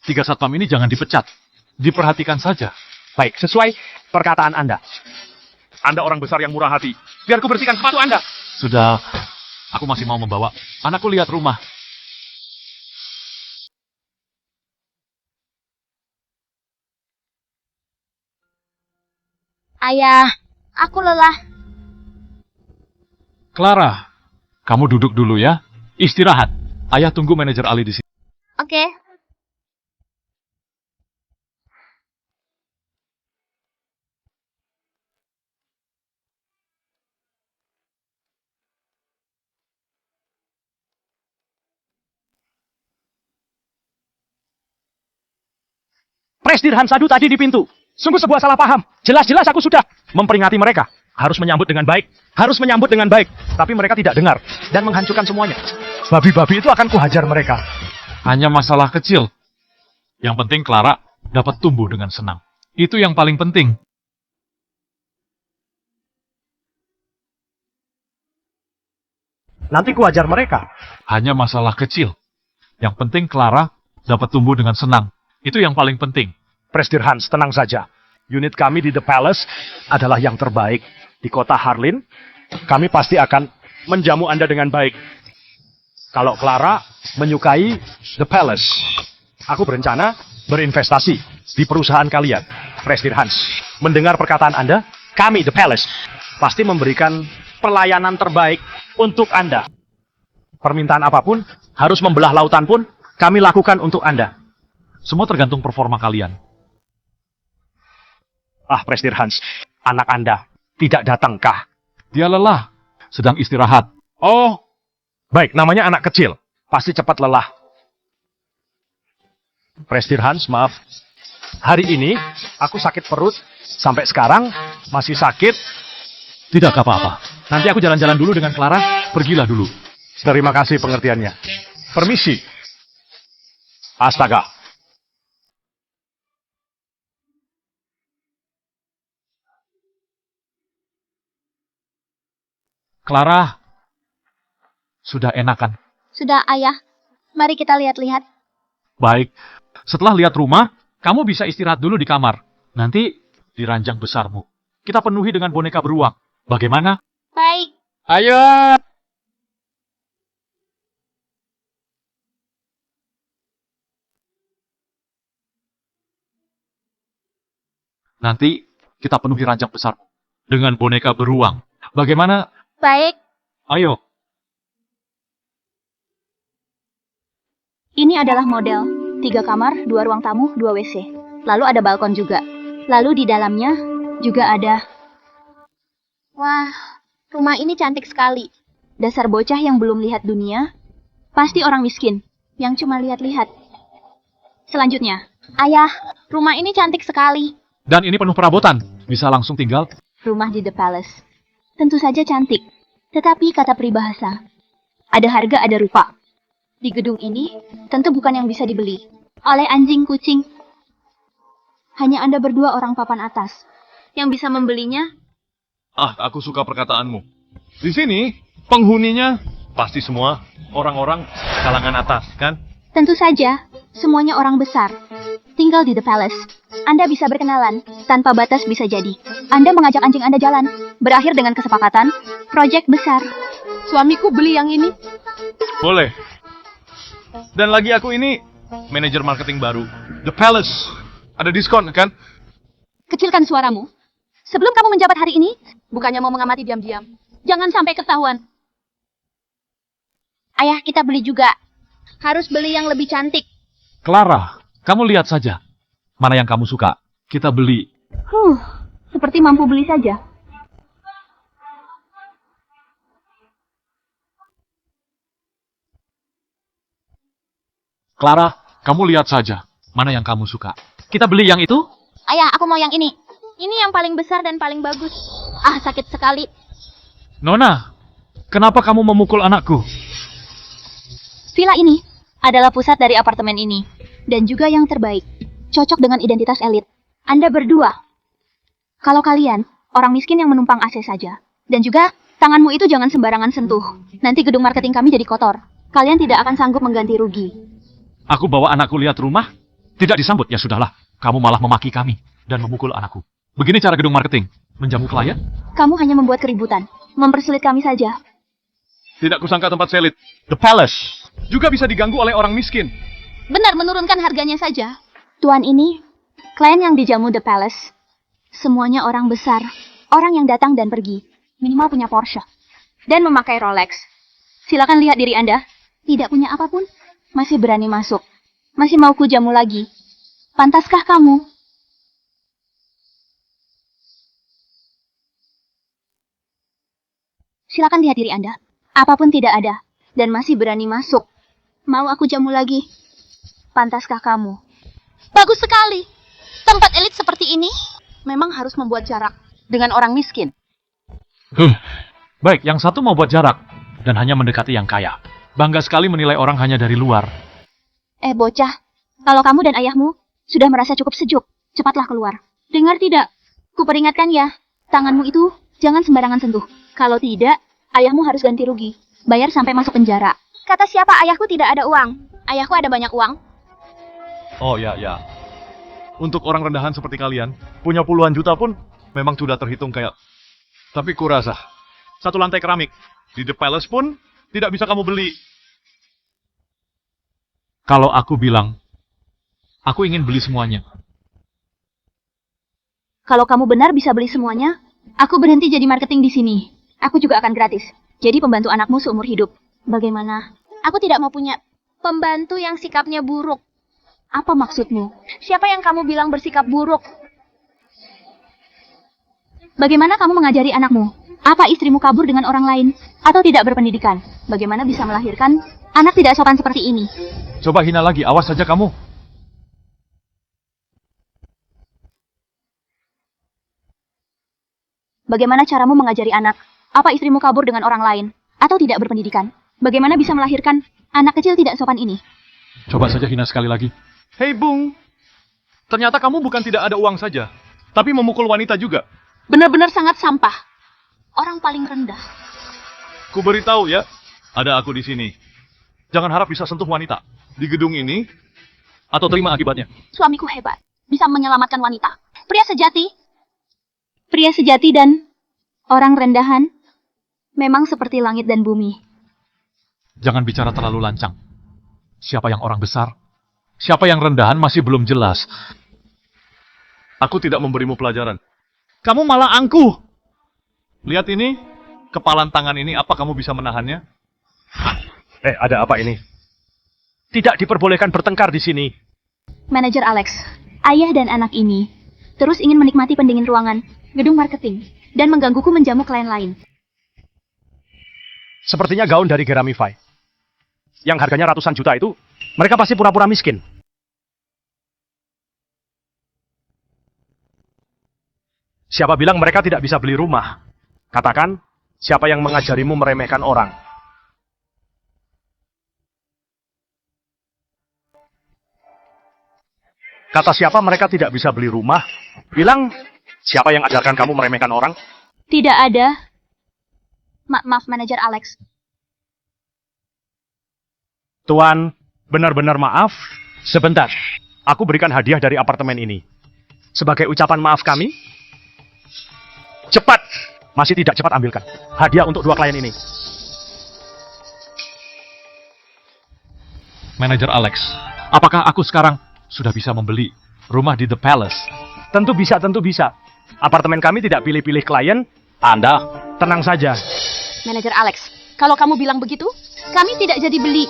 3 satpam ini jangan dipecat. Diperhatikan saja. Baik, sesuai perkataan Anda. Anda orang besar yang murah hati. Biar ku bersihkan sepatu Anda. Sudah, aku masih mau membawa anakku lihat rumah. Ayah, aku lelah. Clara, kamu duduk dulu ya. Istirahat. Ayah tunggu manajer Ali di sini. Oke. Prestir Hans Sadu tadi di pintu. Sungguh sebuah salah paham. Jelas-jelas aku sudah memperingati mereka. Harus menyambut dengan baik. Harus menyambut dengan baik. Tapi mereka tidak dengar. Dan menghancurkan semuanya. Babi-babi itu akan kuhajar mereka. Hanya masalah kecil. Yang penting Clara dapat tumbuh dengan senang. Itu yang paling penting. Nanti kuhajar mereka. Hanya masalah kecil. Yang penting Clara dapat tumbuh dengan senang. Itu yang paling penting. Prestir Hans, tenang saja. Unit kami di The Palace adalah yang terbaik. Di kota Harlin, kami pasti akan menjamu Anda dengan baik. Kalau Clara menyukai The Palace, aku berencana berinvestasi di perusahaan kalian. Prestir Hans, mendengar perkataan Anda, kami The Palace pasti memberikan pelayanan terbaik untuk Anda. Permintaan apapun, harus membelah lautan pun, kami lakukan untuk Anda. Semua tergantung performa kalian. Prestir Hans, anak Anda tidak datangkah? Dia lelah. Sedang istirahat. Oh, baik, namanya anak kecil. Pasti cepat lelah. Prestir Hans, maaf. Hari ini, aku sakit perut. Sampai sekarang, masih sakit. Tidak apa-apa. Nanti aku jalan-jalan dulu dengan Clara. Pergilah dulu. Terima kasih pengertiannya. Permisi. Astaga. Clara, sudah enakan? Sudah, ayah. Mari kita lihat-lihat. Baik. Setelah lihat rumah, kamu bisa istirahat dulu di kamar. Nanti di ranjang besarmu. Kita penuhi dengan boneka beruang. Bagaimana? Baik. Ayo. Nanti kita penuhi ranjang besar dengan boneka beruang. Bagaimana? Baik, Ayo. Ini adalah model. 3 kamar, 2 ruang tamu, 2 WC. Lalu ada balkon juga. Lalu di dalamnya juga ada... wah, rumah ini cantik sekali. Dasar bocah yang belum lihat dunia, pasti orang miskin, yang cuma lihat-lihat. Selanjutnya, Ayah, rumah ini cantik sekali. Dan ini penuh perabotan. Bisa langsung tinggal. rumah di The Palace. Tentu saja cantik, tetapi kata peribahasa, ada harga ada rupa. Di gedung ini, tentu bukan yang bisa dibeli oleh anjing kucing. Hanya Anda berdua orang papan atas yang bisa membelinya. Ah, aku suka perkataanmu. Di sini, penghuninya pasti semua orang-orang kalangan atas, kan? Tentu saja, semuanya orang besar. Tinggal di The Palace. Anda bisa berkenalan, tanpa batas bisa jadi. Anda mengajak anjing Anda jalan, berakhir dengan kesepakatan, proyek besar. Suamiku beli yang ini. Boleh. Dan lagi aku ini manajer marketing baru. The Palace. Ada diskon, kan? Kecilkan suaramu. Sebelum kamu menjabat hari ini, bukannya mau mengamati diam-diam. Jangan sampai ketahuan. Ayah, kita beli juga. Harus beli yang lebih cantik. Clara, kamu lihat saja. Mana yang kamu suka? Kita beli. Seperti mampu beli saja. Clara, kamu lihat saja. Mana yang kamu suka? Kita beli yang itu? Ayah, aku mau yang ini. Ini yang paling besar dan paling bagus. Ah, sakit sekali. Nona, kenapa kamu memukul anakku? Villa ini adalah pusat dari apartemen ini. Dan juga yang terbaik. Cocok dengan identitas elit. Anda berdua. Kalau kalian, orang miskin yang menumpang AC saja. Dan juga, tanganmu itu jangan sembarangan sentuh. Nanti gedung marketing kami jadi kotor. Kalian tidak akan sanggup mengganti rugi. Aku bawa anakku lihat rumah. Tidak disambut, ya sudahlah. Kamu malah memaki kami dan memukul anakku. Begini cara gedung marketing. Menjamu klien? Kamu hanya membuat keributan. Mempersulit kami saja. Tidak kusangka tempat selit. The Palace. Juga bisa diganggu oleh orang miskin. Benar, menurunkan harganya saja. Tuan ini, klien yang dijamu The Palace. Semuanya orang besar. Orang yang datang dan pergi. Minimal punya Porsche. Dan memakai Rolex. Silakan lihat diri Anda. Tidak punya apapun. Masih berani masuk. Masih mau kujamu lagi. Pantaskah kamu? Silakan lihat diri Anda. Apapun tidak ada. Dan masih berani masuk. Mau aku jamu lagi? Pantaskah kamu? Bagus sekali. Tempat elit seperti ini. Memang harus membuat jarak dengan orang miskin. Baik, yang satu mau buat jarak. Dan hanya mendekati yang kaya. Bangga sekali menilai orang hanya dari luar. Bocah. Kalau kamu dan ayahmu sudah merasa cukup sejuk, cepatlah keluar. Dengar tidak? Kuperingatkan ya. Tanganmu itu jangan sembarangan sentuh. Kalau tidak, ayahmu harus ganti rugi. Bayar sampai masuk penjara. Kata siapa ayahku tidak ada uang? Ayahku ada banyak uang. Oh ya, ya. Untuk orang rendahan seperti kalian, punya puluhan juta pun memang sudah terhitung kayak... Tapi kurasa, satu lantai keramik di The Palace pun tidak bisa kamu beli. Kalau aku bilang, aku ingin beli semuanya. Kalau kamu benar bisa beli semuanya, aku berhenti jadi marketing di sini. Aku juga akan gratis. Jadi pembantu anakmu seumur hidup. Bagaimana? Aku tidak mau punya pembantu yang sikapnya buruk. Apa maksudmu? Siapa yang kamu bilang bersikap buruk? Bagaimana kamu mengajari anakmu? Apa istrimu kabur dengan orang lain? Atau tidak berpendidikan? Bagaimana bisa melahirkan anak tidak sopan seperti ini? Coba hina lagi, awas saja kamu. Bagaimana caramu mengajari anak? Apa istrimu kabur dengan orang lain? Atau tidak berpendidikan? Bagaimana bisa melahirkan anak kecil tidak sopan ini? Coba saja hina sekali lagi. Hei Bung, ternyata kamu bukan tidak ada uang saja, tapi memukul wanita juga. Benar-benar sangat sampah. Orang paling rendah. Ku beritahu ya, ada aku di sini. Jangan harap bisa sentuh wanita di gedung ini, atau terima akibatnya. Suamiku hebat. Bisa menyelamatkan wanita. Pria sejati. Pria sejati dan orang rendahan memang seperti langit dan bumi. Jangan bicara terlalu lancang. Siapa yang orang besar? Siapa yang rendahan masih belum jelas. Aku tidak memberimu pelajaran. Kamu malah angkuh. Lihat ini, kepalan tangan ini, apa kamu bisa menahannya? Ada apa ini? Tidak diperbolehkan bertengkar di sini. Manajer Alex, ayah dan anak ini terus ingin menikmati pendingin ruangan, gedung marketing, dan menggangguku menjamu klien lain. Sepertinya gaun dari Geramify. Yang harganya ratusan juta itu, mereka pasti pura-pura miskin. Siapa bilang mereka tidak bisa beli rumah? Katakan, siapa yang mengajarimu meremehkan orang? Kata siapa mereka tidak bisa beli rumah? Bilang, siapa yang ajarkan kamu meremehkan orang? Tidak ada. Maaf, Manajer Alex. Tuan, benar-benar maaf. Sebentar, aku berikan hadiah dari apartemen ini. Sebagai ucapan maaf kami, cepat, masih tidak cepat ambilkan. Hadiah untuk 2 klien ini. Manajer Alex, apakah aku sekarang sudah bisa membeli rumah di The Palace? Tentu bisa, tentu bisa. Apartemen kami tidak pilih-pilih klien. Anda, tenang saja. Manajer Alex, kalau kamu bilang begitu, kami tidak jadi beli.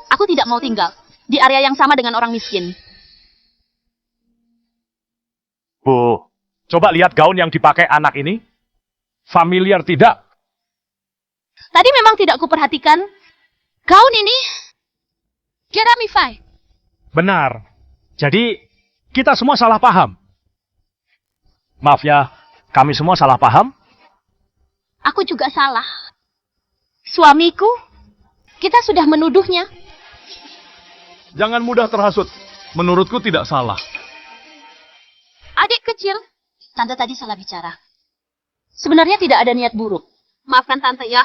Aku tidak mau tinggal di area yang sama dengan orang miskin. Bu, coba lihat gaun yang dipakai anak ini. Familiar tidak? Tadi memang tidak kuperhatikan. Gaun ini Geramify. Benar. Jadi, kita semua salah paham. Maaf ya, kami semua salah paham. Aku juga salah. Suamiku, kita sudah menuduhnya. Jangan mudah terhasut. Menurutku tidak salah. Adik kecil, Tante tadi salah bicara. sebenarnya tidak ada niat buruk. Maafkan Tante ya.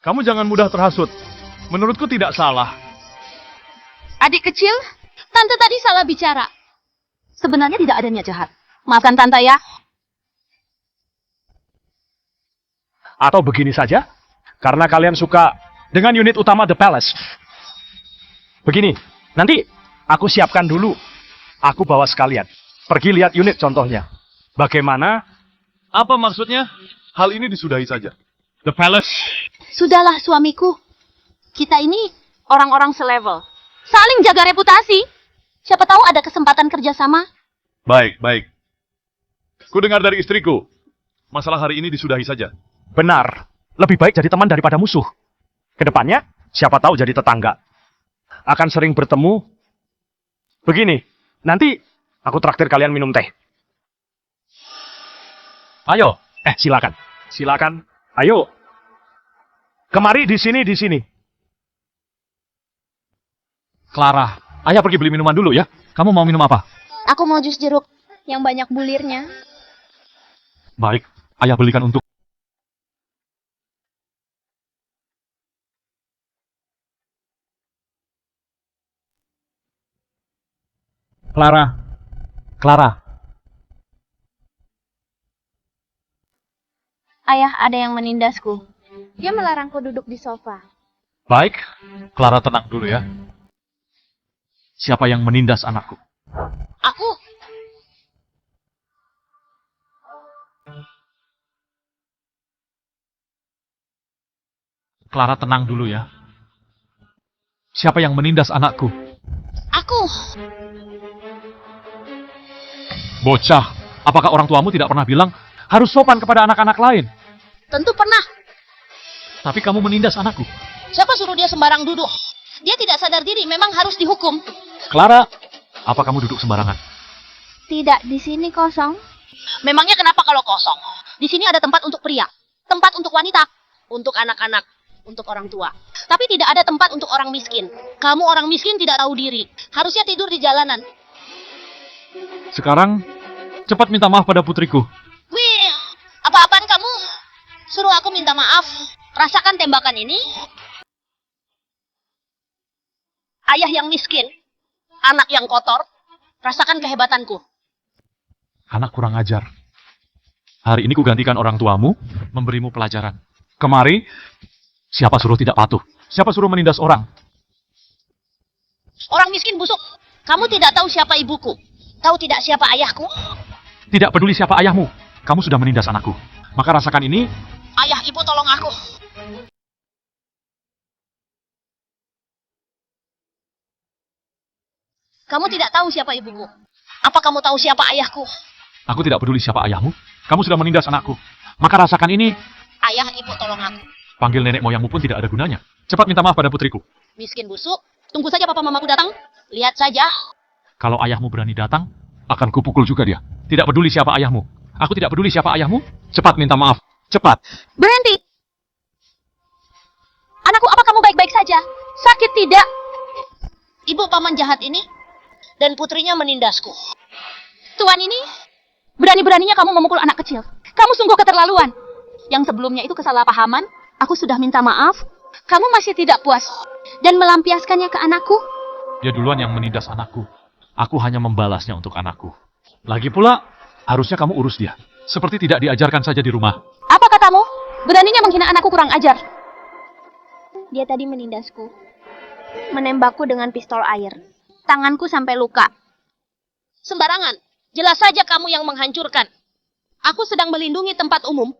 Kamu jangan mudah terhasut. Menurutku tidak salah. Adik kecil, Tante tadi salah bicara. Sebenarnya tidak ada niat jahat. Maafkan Tante ya. Atau begini saja, karena kalian suka dengan unit utama The Palace. Begini, nanti aku siapkan dulu. Aku bawa sekalian. Pergi lihat unit contohnya. Bagaimana? Apa maksudnya? Hal ini disudahi saja. The Palace. Sudahlah suamiku. Kita ini orang-orang selevel. Saling jaga reputasi. Siapa tahu ada kesempatan kerjasama. Baik, baik. Ku dengar dari istriku. Masalah hari ini disudahi saja. Benar. Lebih baik jadi teman daripada musuh. Kedepannya, siapa tahu jadi tetangga. Akan sering bertemu. Begini, nanti aku traktir kalian minum teh. Ayo, Silakan. Silakan. Ayo. Kemari di sini, di sini. Clara, ayah pergi beli minuman dulu ya. Kamu mau minum apa? Aku mau jus jeruk yang banyak bulirnya. Baik, ayah belikan untuk... Clara. Clara. Ayah, ada yang menindasku. Dia melarangku duduk di sofa. Baik, Clara tenang dulu ya. Siapa yang menindas anakku? Aku. Clara tenang dulu ya. Siapa yang menindas anakku? Aku. Bocah, apakah orang tuamu tidak pernah bilang harus sopan kepada anak-anak lain? Tentu pernah. Tapi kamu menindas anakku. Siapa suruh dia sembarang duduk? Dia tidak sadar diri, memang harus dihukum. Clara, apa kamu duduk sembarangan? Tidak, di sini kosong. Memangnya kenapa kalau kosong? Di sini ada tempat untuk pria, tempat untuk wanita, untuk anak-anak, untuk orang tua. Tapi tidak ada tempat untuk orang miskin. Kamu orang miskin tidak tahu diri. Harusnya tidur di jalanan. Sekarang, cepat minta maaf pada putriku. Wih, apa-apaan kamu? Suruh aku minta maaf. Rasakan tembakan ini. Ayah yang miskin, anak yang kotor. Rasakan kehebatanku. Anak kurang ajar. Hari ini kugantikan orang tuamu, memberimu pelajaran. Kemari, siapa suruh tidak patuh? Siapa suruh menindas orang? Orang miskin busuk. Kamu tidak tahu siapa ibuku. Tahu tidak siapa ayahku? Tidak peduli siapa ayahmu. Kamu sudah menindas anakku. Maka rasakan ini. Ayah, ibu tolong aku. Kamu tidak tahu siapa ibuku. Apa kamu tahu siapa ayahku? Aku tidak peduli siapa ayahmu. Kamu sudah menindas anakku. Maka rasakan ini. Ayah, ibu tolong aku. Panggil nenek moyangmu pun tidak ada gunanya. Cepat minta maaf pada putriku. Miskin busuk. Tunggu saja papa mamaku datang. Lihat saja. Kalau ayahmu berani datang, akan kupukul juga dia. Tidak peduli siapa ayahmu. Aku tidak peduli siapa ayahmu. Cepat minta maaf. Cepat. Berhenti! Anakku, apa kamu baik-baik saja? Sakit tidak? Ibu paman jahat ini dan putrinya menindasku. Tuan ini, berani-beraninya kamu memukul anak kecil. Kamu sungguh keterlaluan. Yang sebelumnya itu kesalahpahaman, aku sudah minta maaf. Kamu masih tidak puas dan melampiaskannya ke anakku. Dia duluan yang menindas anakku. Aku hanya membalasnya untuk anakku. Lagi pula, harusnya kamu urus dia. Seperti tidak diajarkan saja di rumah. Apa katamu? Beraninya menghina anakku, kurang ajar. Dia tadi menindasku. Menembakku dengan pistol air. Tanganku sampai luka. Sembarangan. Jelas saja kamu yang menghancurkan. Aku sedang melindungi tempat umum.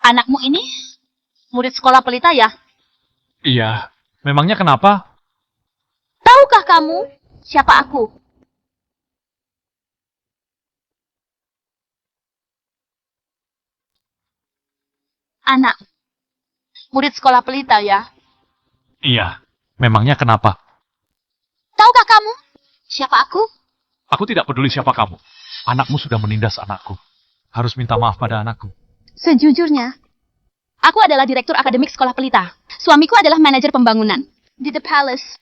Anakmu ini murid sekolah pelita ya? Iya. Memangnya kenapa? Tahukah kamu siapa aku? Anak. Murid sekolah pelita ya? Iya. Memangnya kenapa? Tahukah kamu siapa aku? Aku tidak peduli siapa kamu. Anakmu sudah menindas anakku. Harus minta maaf pada anakku. Sejujurnya, aku adalah direktur akademik sekolah pelita. Suamiku adalah manajer pembangunan di The Palace.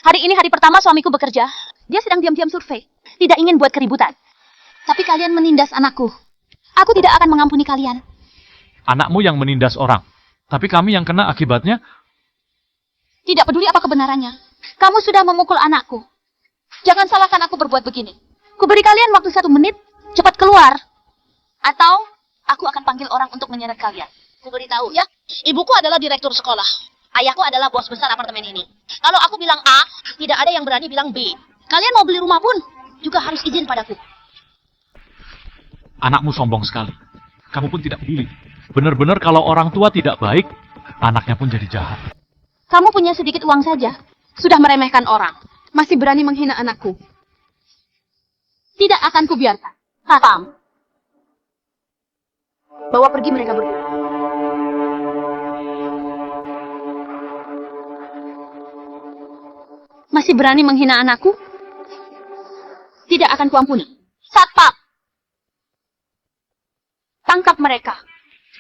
Hari ini hari pertama suamiku bekerja. Dia sedang diam-diam survei. Tidak ingin buat keributan. Tapi kalian menindas anakku. Aku tidak akan mengampuni kalian. Anakmu yang menindas orang. Tapi kami yang kena akibatnya. Tidak peduli apa kebenarannya. Kamu sudah memukul anakku. Jangan salahkan aku berbuat begini. Kuberi kalian waktu 1 menit. Cepat keluar. Atau aku akan panggil orang untuk menyeret kalian. Aku beritahu ya, ibuku adalah direktur sekolah. Ayahku adalah bos besar apartemen ini. Kalau aku bilang A, tidak ada yang berani bilang B. Kalian mau beli rumah pun juga harus izin padaku. Anakmu sombong sekali. Kamu pun tidak peduli. Benar-benar kalau orang tua tidak baik, anaknya pun jadi jahat. Kamu punya sedikit uang saja. Sudah meremehkan orang. Masih berani menghina anakku. Tidak akan kubiarkan. Paham? Bawa pergi mereka berdua. Masih berani menghina anakku? Tidak akan kuampuni. Satpam! Tangkap mereka.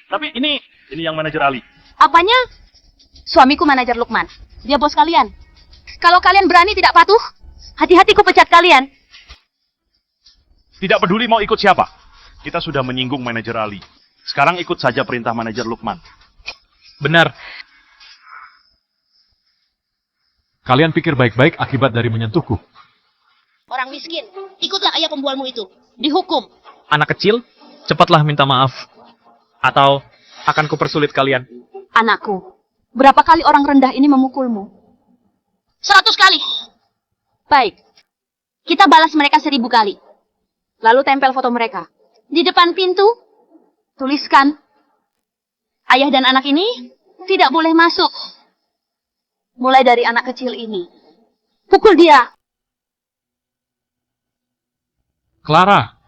Tapi ini yang manajer Ali. Apanya? Suamiku manajer Lukman. Dia bos kalian. Kalau kalian berani tidak patuh, hati-hati ku pecat kalian. Tidak peduli mau ikut siapa. Kita sudah menyinggung manajer Ali. Sekarang ikut saja perintah manajer Lukman. Benar. Kalian pikir baik-baik akibat dari menyentuhku. Orang miskin, ikutlah ayah pembualmu itu. Dihukum. Anak kecil, cepatlah minta maaf. Atau akan kupersulit kalian. Anakku, berapa kali orang rendah ini memukulmu? 100 kali. Baik, kita balas mereka 1000 kali. Lalu tempel foto mereka. Di depan pintu, tuliskan, ayah dan anak ini tidak boleh masuk. Mulai dari anak kecil ini. Pukul dia. Clara,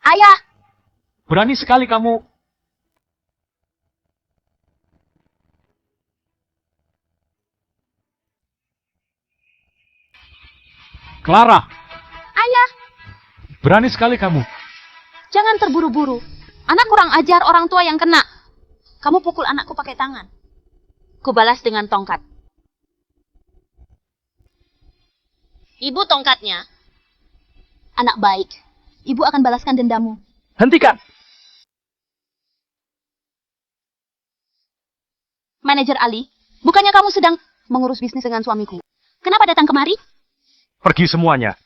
Ayah, berani sekali kamu. Clara, ayah, berani sekali kamu. jangan terburu-buru. Anak kurang ajar, orang tua yang kena. Kamu pukul anakku pakai tangan. Kubalas dengan tongkat. Ibu tongkatnya. Anak baik. Ibu akan balaskan dendamu. Hentikan! Manajer Ali, bukannya kamu sedang mengurus bisnis dengan suamiku? Kenapa datang kemari? Pergi semuanya.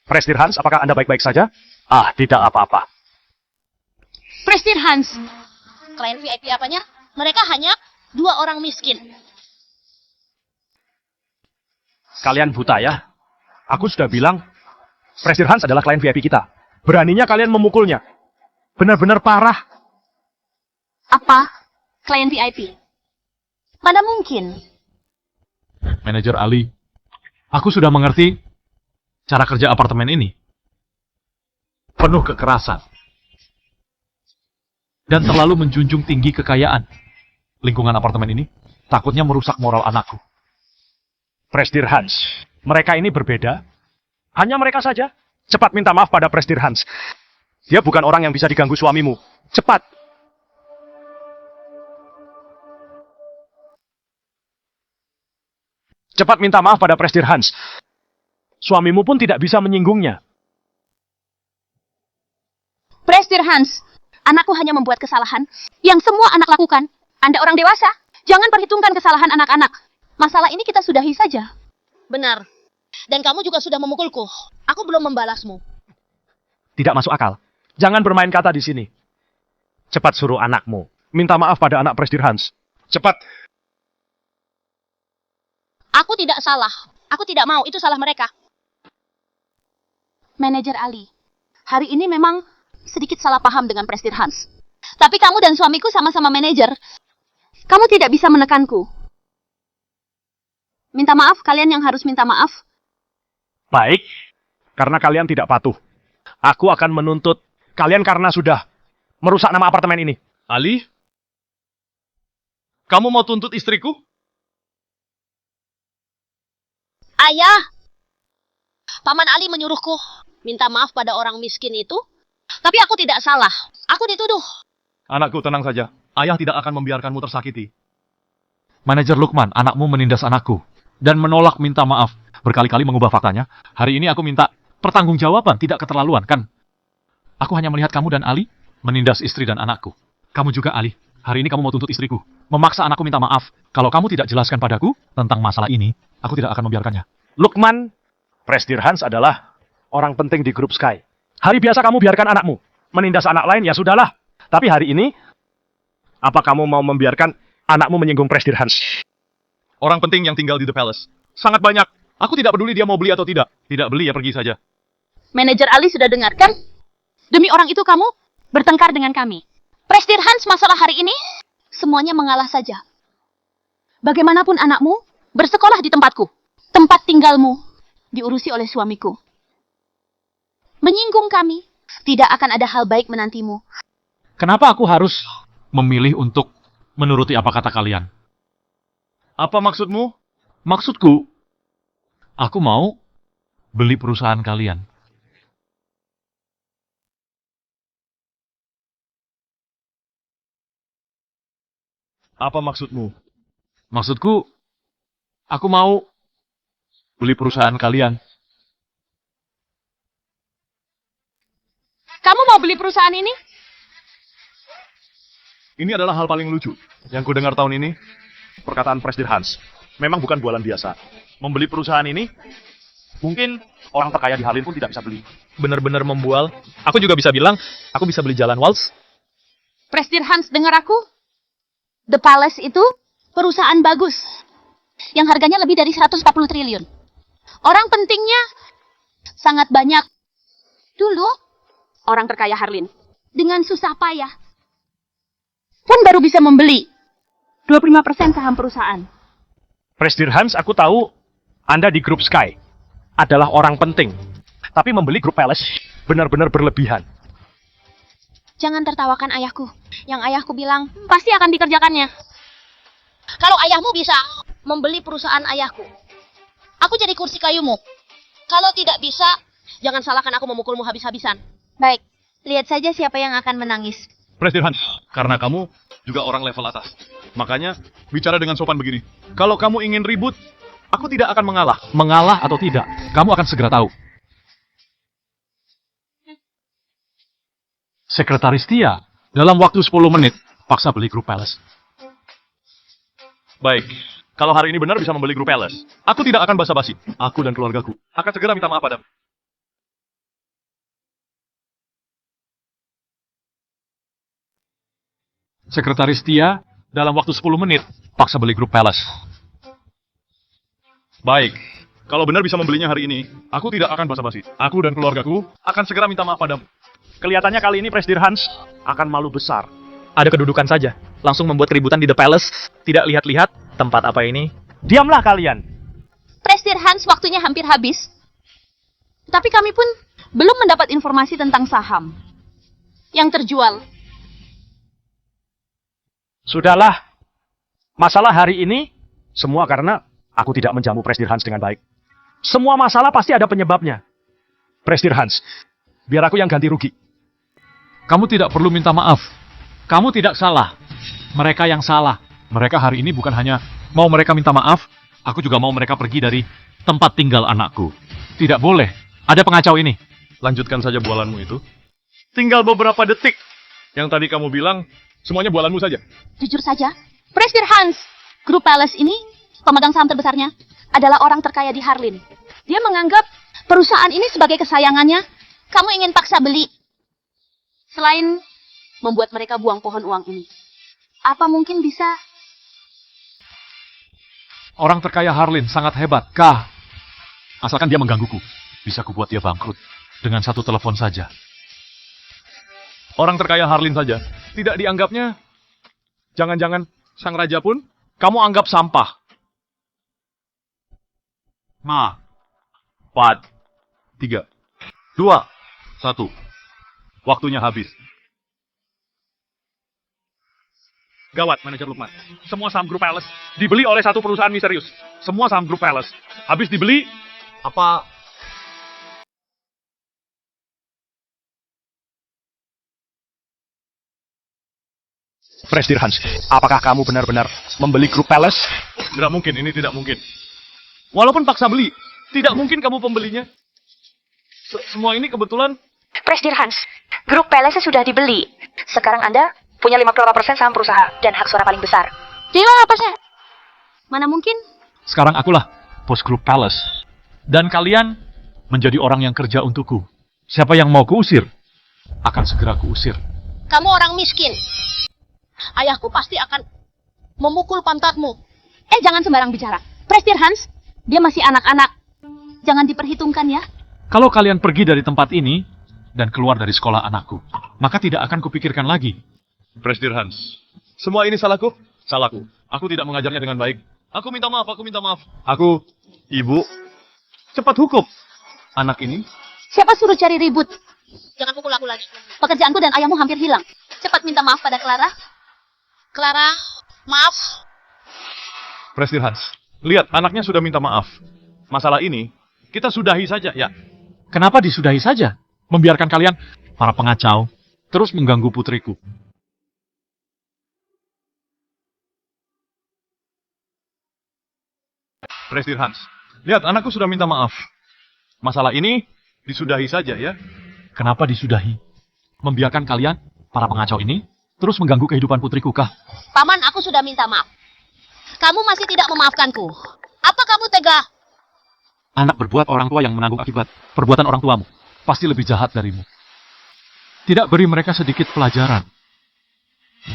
Presdir Hans, apakah Anda baik-baik saja? Ah, tidak apa-apa. Prestige Hans. Klien VIP apanya? Mereka hanya 2 orang miskin. Kalian buta ya? Aku sudah bilang, Prestige Hans adalah klien VIP kita. Beraninya kalian memukulnya. Benar-benar parah. Apa? Klien VIP? Mana mungkin? Manajer Ali, aku sudah mengerti cara kerja apartemen ini. Penuh kekerasan. Dan terlalu menjunjung tinggi kekayaan. Lingkungan apartemen ini takutnya merusak moral anakku. Prestige Hans, mereka ini berbeda. Hanya mereka saja. Cepat minta maaf pada Prestige Hans. Dia bukan orang yang bisa diganggu suamimu. Cepat. Cepat minta maaf pada Prestige Hans. Suamimu pun tidak bisa menyinggungnya. Prestige Hans, anakku hanya membuat kesalahan yang semua anak lakukan. Anda orang dewasa, jangan perhitungkan kesalahan anak-anak. Masalah ini kita sudahi saja. Benar. Dan kamu juga sudah memukulku. Aku belum membalasmu. Tidak masuk akal. Jangan bermain kata di sini. Cepat suruh anakmu minta maaf pada anak Prestige Hans. Cepat. Aku tidak salah. Aku tidak mau. Itu salah mereka. Manajer Ali, hari ini memang sedikit salah paham dengan Prestige Hans. Tapi kamu dan suamiku sama-sama manajer. Kamu tidak bisa menekanku. Minta maaf, kalian yang harus minta maaf. Baik, karena kalian tidak patuh. Aku akan menuntut kalian karena sudah merusak nama apartemen ini. Ali? Kamu mau tuntut istriku? Ayah! Paman Ali menyuruhku minta maaf pada orang miskin itu. Tapi aku tidak salah. Aku dituduh. Anakku, tenang saja. Ayah tidak akan membiarkanmu tersakiti. Manajer Lukman, anakmu menindas anakku. Dan menolak minta maaf. Berkali-kali mengubah faktanya. Hari ini aku minta pertanggungjawaban, tidak keterlaluan, kan? Aku hanya melihat kamu dan Ali menindas istri dan anakku. Kamu juga, Ali. Hari ini kamu mau tuntut istriku. Memaksa anakku minta maaf. Kalau kamu tidak jelaskan padaku tentang masalah ini, aku tidak akan membiarkannya. Lukman, Prestige Hans adalah orang penting di grup Sky. Hari biasa kamu biarkan anakmu menindas anak lain, ya sudahlah. Tapi hari ini, apa kamu mau membiarkan anakmu menyinggung Prestige Hans? Orang penting yang tinggal di The Palace. Sangat banyak. Aku tidak peduli dia mau beli atau tidak. Tidak beli ya pergi saja. Manajer Ali sudah dengarkan? Demi orang itu kamu bertengkar dengan kami. Prestige Hans masalah hari ini, semuanya mengalah saja. Bagaimanapun anakmu bersekolah di tempatku. Tempat tinggalmu diurusi oleh suamiku. Menyinggung kami, tidak akan ada hal baik menantimu. Kenapa aku harus memilih untuk menuruti apa kata kalian? Apa maksudmu? Maksudku, aku mau beli perusahaan kalian. Apa maksudmu? Maksudku, aku mau beli perusahaan kalian. Kamu mau beli perusahaan ini? Ini adalah hal paling lucu yang ku dengar tahun ini. Perkataan Prestige Hans memang bukan bualan biasa. Membeli perusahaan ini, mungkin orang terkaya di Harlem pun tidak bisa beli. Benar-benar membual. Aku juga bisa bilang, aku bisa beli jalan Waltz. Prestige Hans, dengar aku. The Palace itu perusahaan bagus. Yang harganya lebih dari 140 triliun. Orang pentingnya sangat banyak. Dulu, orang terkaya Harlem dengan susah payah pun baru bisa membeli 25% saham perusahaan. Prestige Hans, aku tahu Anda di grup Sky adalah orang penting. Tapi membeli grup Palace benar-benar berlebihan. Jangan tertawakan ayahku. Yang ayahku bilang, pasti akan dikerjakannya. Kalau ayahmu bisa membeli perusahaan ayahku, aku jadi kursi kayumu. Kalau tidak bisa, jangan salahkan aku memukulmu habis-habisan. Baik, lihat saja siapa yang akan menangis. Prestige Hans, karena kamu juga orang level atas. Makanya, bicara dengan sopan begini. Kalau kamu ingin ribut, aku tidak akan mengalah. Mengalah atau tidak, kamu akan segera tahu. Sekretaris Tia, dalam waktu 10 menit, paksa beli grup Palace. Baik, kalau hari ini benar bisa membeli grup Palace, aku tidak akan basa-basi. Aku dan keluargaku akan segera minta maaf padamu. Sekretaris Tia, dalam waktu 10 menit, paksa beli grup Palace. Baik. Kalau benar bisa membelinya hari ini, aku tidak akan basa-basi. Aku dan keluargaku akan segera minta maaf padamu. Kelihatannya kali ini Presdir Hans akan malu besar. Ada kedudukan saja. Langsung membuat keributan di The Palace. Tidak lihat-lihat tempat apa ini. Diamlah kalian. Presdir Hans waktunya hampir habis. Tapi kami pun belum mendapat informasi tentang saham yang terjual. Sudahlah. Masalah hari ini semua karena aku tidak menjamu Presdir Hans dengan baik. Semua masalah pasti ada penyebabnya. Presdir Hans, biar aku yang ganti rugi. Kamu tidak perlu minta maaf. Kamu tidak salah. Mereka yang salah. Mereka hari ini bukan hanya mau mereka minta maaf, aku juga mau mereka pergi dari tempat tinggal anakku. Tidak boleh. Ada pengacau ini. Lanjutkan saja bualanmu itu. Tinggal beberapa detik. Yang tadi kamu bilang, semuanya bualanmu saja. Jujur saja, Presdir Hans, grup Palace ini, pemegang saham terbesarnya, adalah orang terkaya di Harlin. Dia menganggap perusahaan ini sebagai kesayangannya. Kamu ingin paksa beli. Selain membuat mereka buang pohon uang ini. Apa mungkin bisa? Orang terkaya Harlin sangat hebat. Kah? Asalkan dia menggangguku. Bisa kubuat dia bangkrut. Dengan satu telepon saja. Orang terkaya Harlin saja. Tidak dianggapnya. Jangan-jangan sang raja pun kamu anggap sampah. 4, 3, 2, 1. Waktunya habis. Gawat, manajer Lukman. Semua saham grup Palace dibeli oleh satu perusahaan misterius. Semua saham grup Palace habis dibeli. Apa? Presdir Hans, apakah kamu benar-benar membeli grup Palace? Tidak mungkin, ini tidak mungkin. Walaupun paksa beli, tidak mungkin kamu pembelinya. Semua ini kebetulan. Presdir Hans, grup Palace sudah dibeli. Sekarang Anda punya 55% saham perusahaan dan hak suara paling besar. Dewa apa sih? Mana mungkin? Sekarang akulah bos grup Palace. Dan kalian menjadi orang yang kerja untukku. Siapa yang mau kuusir, akan segera kuusir. Kamu orang miskin. Ayahku pasti akan memukul pantatmu. Jangan sembarang bicara. Presdir Hans, dia masih anak-anak. Jangan diperhitungkan ya. Kalau kalian pergi dari tempat ini dan keluar dari sekolah anakku, maka tidak akan kupikirkan lagi. Presdir Hans, semua ini salahku? Salahku. Aku tidak mengajarnya dengan baik. Aku minta maaf, aku minta maaf. Aku, ibu, cepat hukum anak ini. Siapa suruh cari ribut? Jangan pukul aku lagi. Pekerjaanku dan ayahmu hampir hilang. Cepat minta maaf pada Clara. Clara, maaf. Presdir Hans, lihat anaknya sudah minta maaf. Masalah ini kita sudahi saja ya. Kenapa disudahi saja? Membiarkan kalian, para pengacau, terus mengganggu putriku. Presdir Hans, lihat anakku sudah minta maaf. Masalah ini disudahi saja ya. Kenapa disudahi? Membiarkan kalian, para pengacau ini, terus mengganggu kehidupan putriku kah? Paman, aku sudah minta maaf. Kamu masih tidak memaafkanku. Apa kamu tega? Anak berbuat, orang tua yang menanggung akibat perbuatan orang tuamu. Pasti lebih jahat darimu. Tidak beri mereka sedikit pelajaran.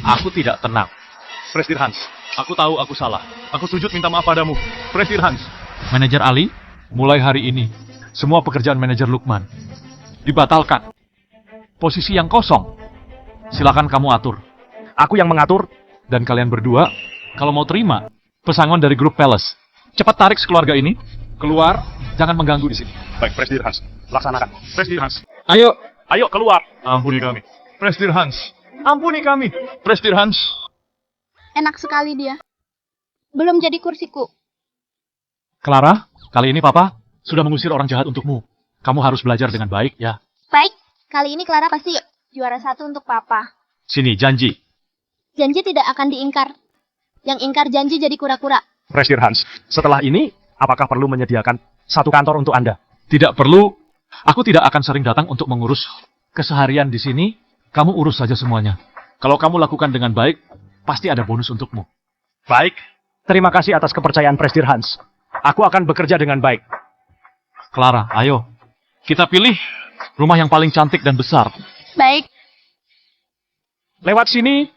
Aku tidak tenang. Presdir Hans, aku tahu aku salah. Aku sujud minta maaf padamu. Presdir Hans. Manajer Ali, mulai hari ini, semua pekerjaan manajer Lukman dibatalkan. Posisi yang kosong, silakan kamu atur. Aku yang mengatur. Dan kalian berdua, kalau mau terima pesangon dari grup Palace, cepat tarik sekeluarga ini keluar, jangan mengganggu di sini. Baik, Presdir Hans. Laksanakan. Presdir Hans. Ayo. Ayo keluar. Ampuni kami. Presdir Hans. Ampuni kami. Presdir Hans. Enak sekali dia. Belum jadi kursiku. Clara, kali ini Papa sudah mengusir orang jahat untukmu. Kamu harus belajar dengan baik ya. Baik, kali ini Clara pasti juara 1 untuk Papa. Sini, janji. Janji tidak akan diingkar. Yang ingkar janji jadi kura-kura. Presdir Hans, setelah ini, apakah perlu menyediakan satu kantor untuk Anda? Tidak perlu. Aku tidak akan sering datang untuk mengurus keseharian di sini. Kamu urus saja semuanya. Kalau kamu lakukan dengan baik, pasti ada bonus untukmu. Baik. Terima kasih atas kepercayaan Presdir Hans. Aku akan bekerja dengan baik. Clara, ayo. Kita pilih rumah yang paling cantik dan besar. Baik. Lewat sini,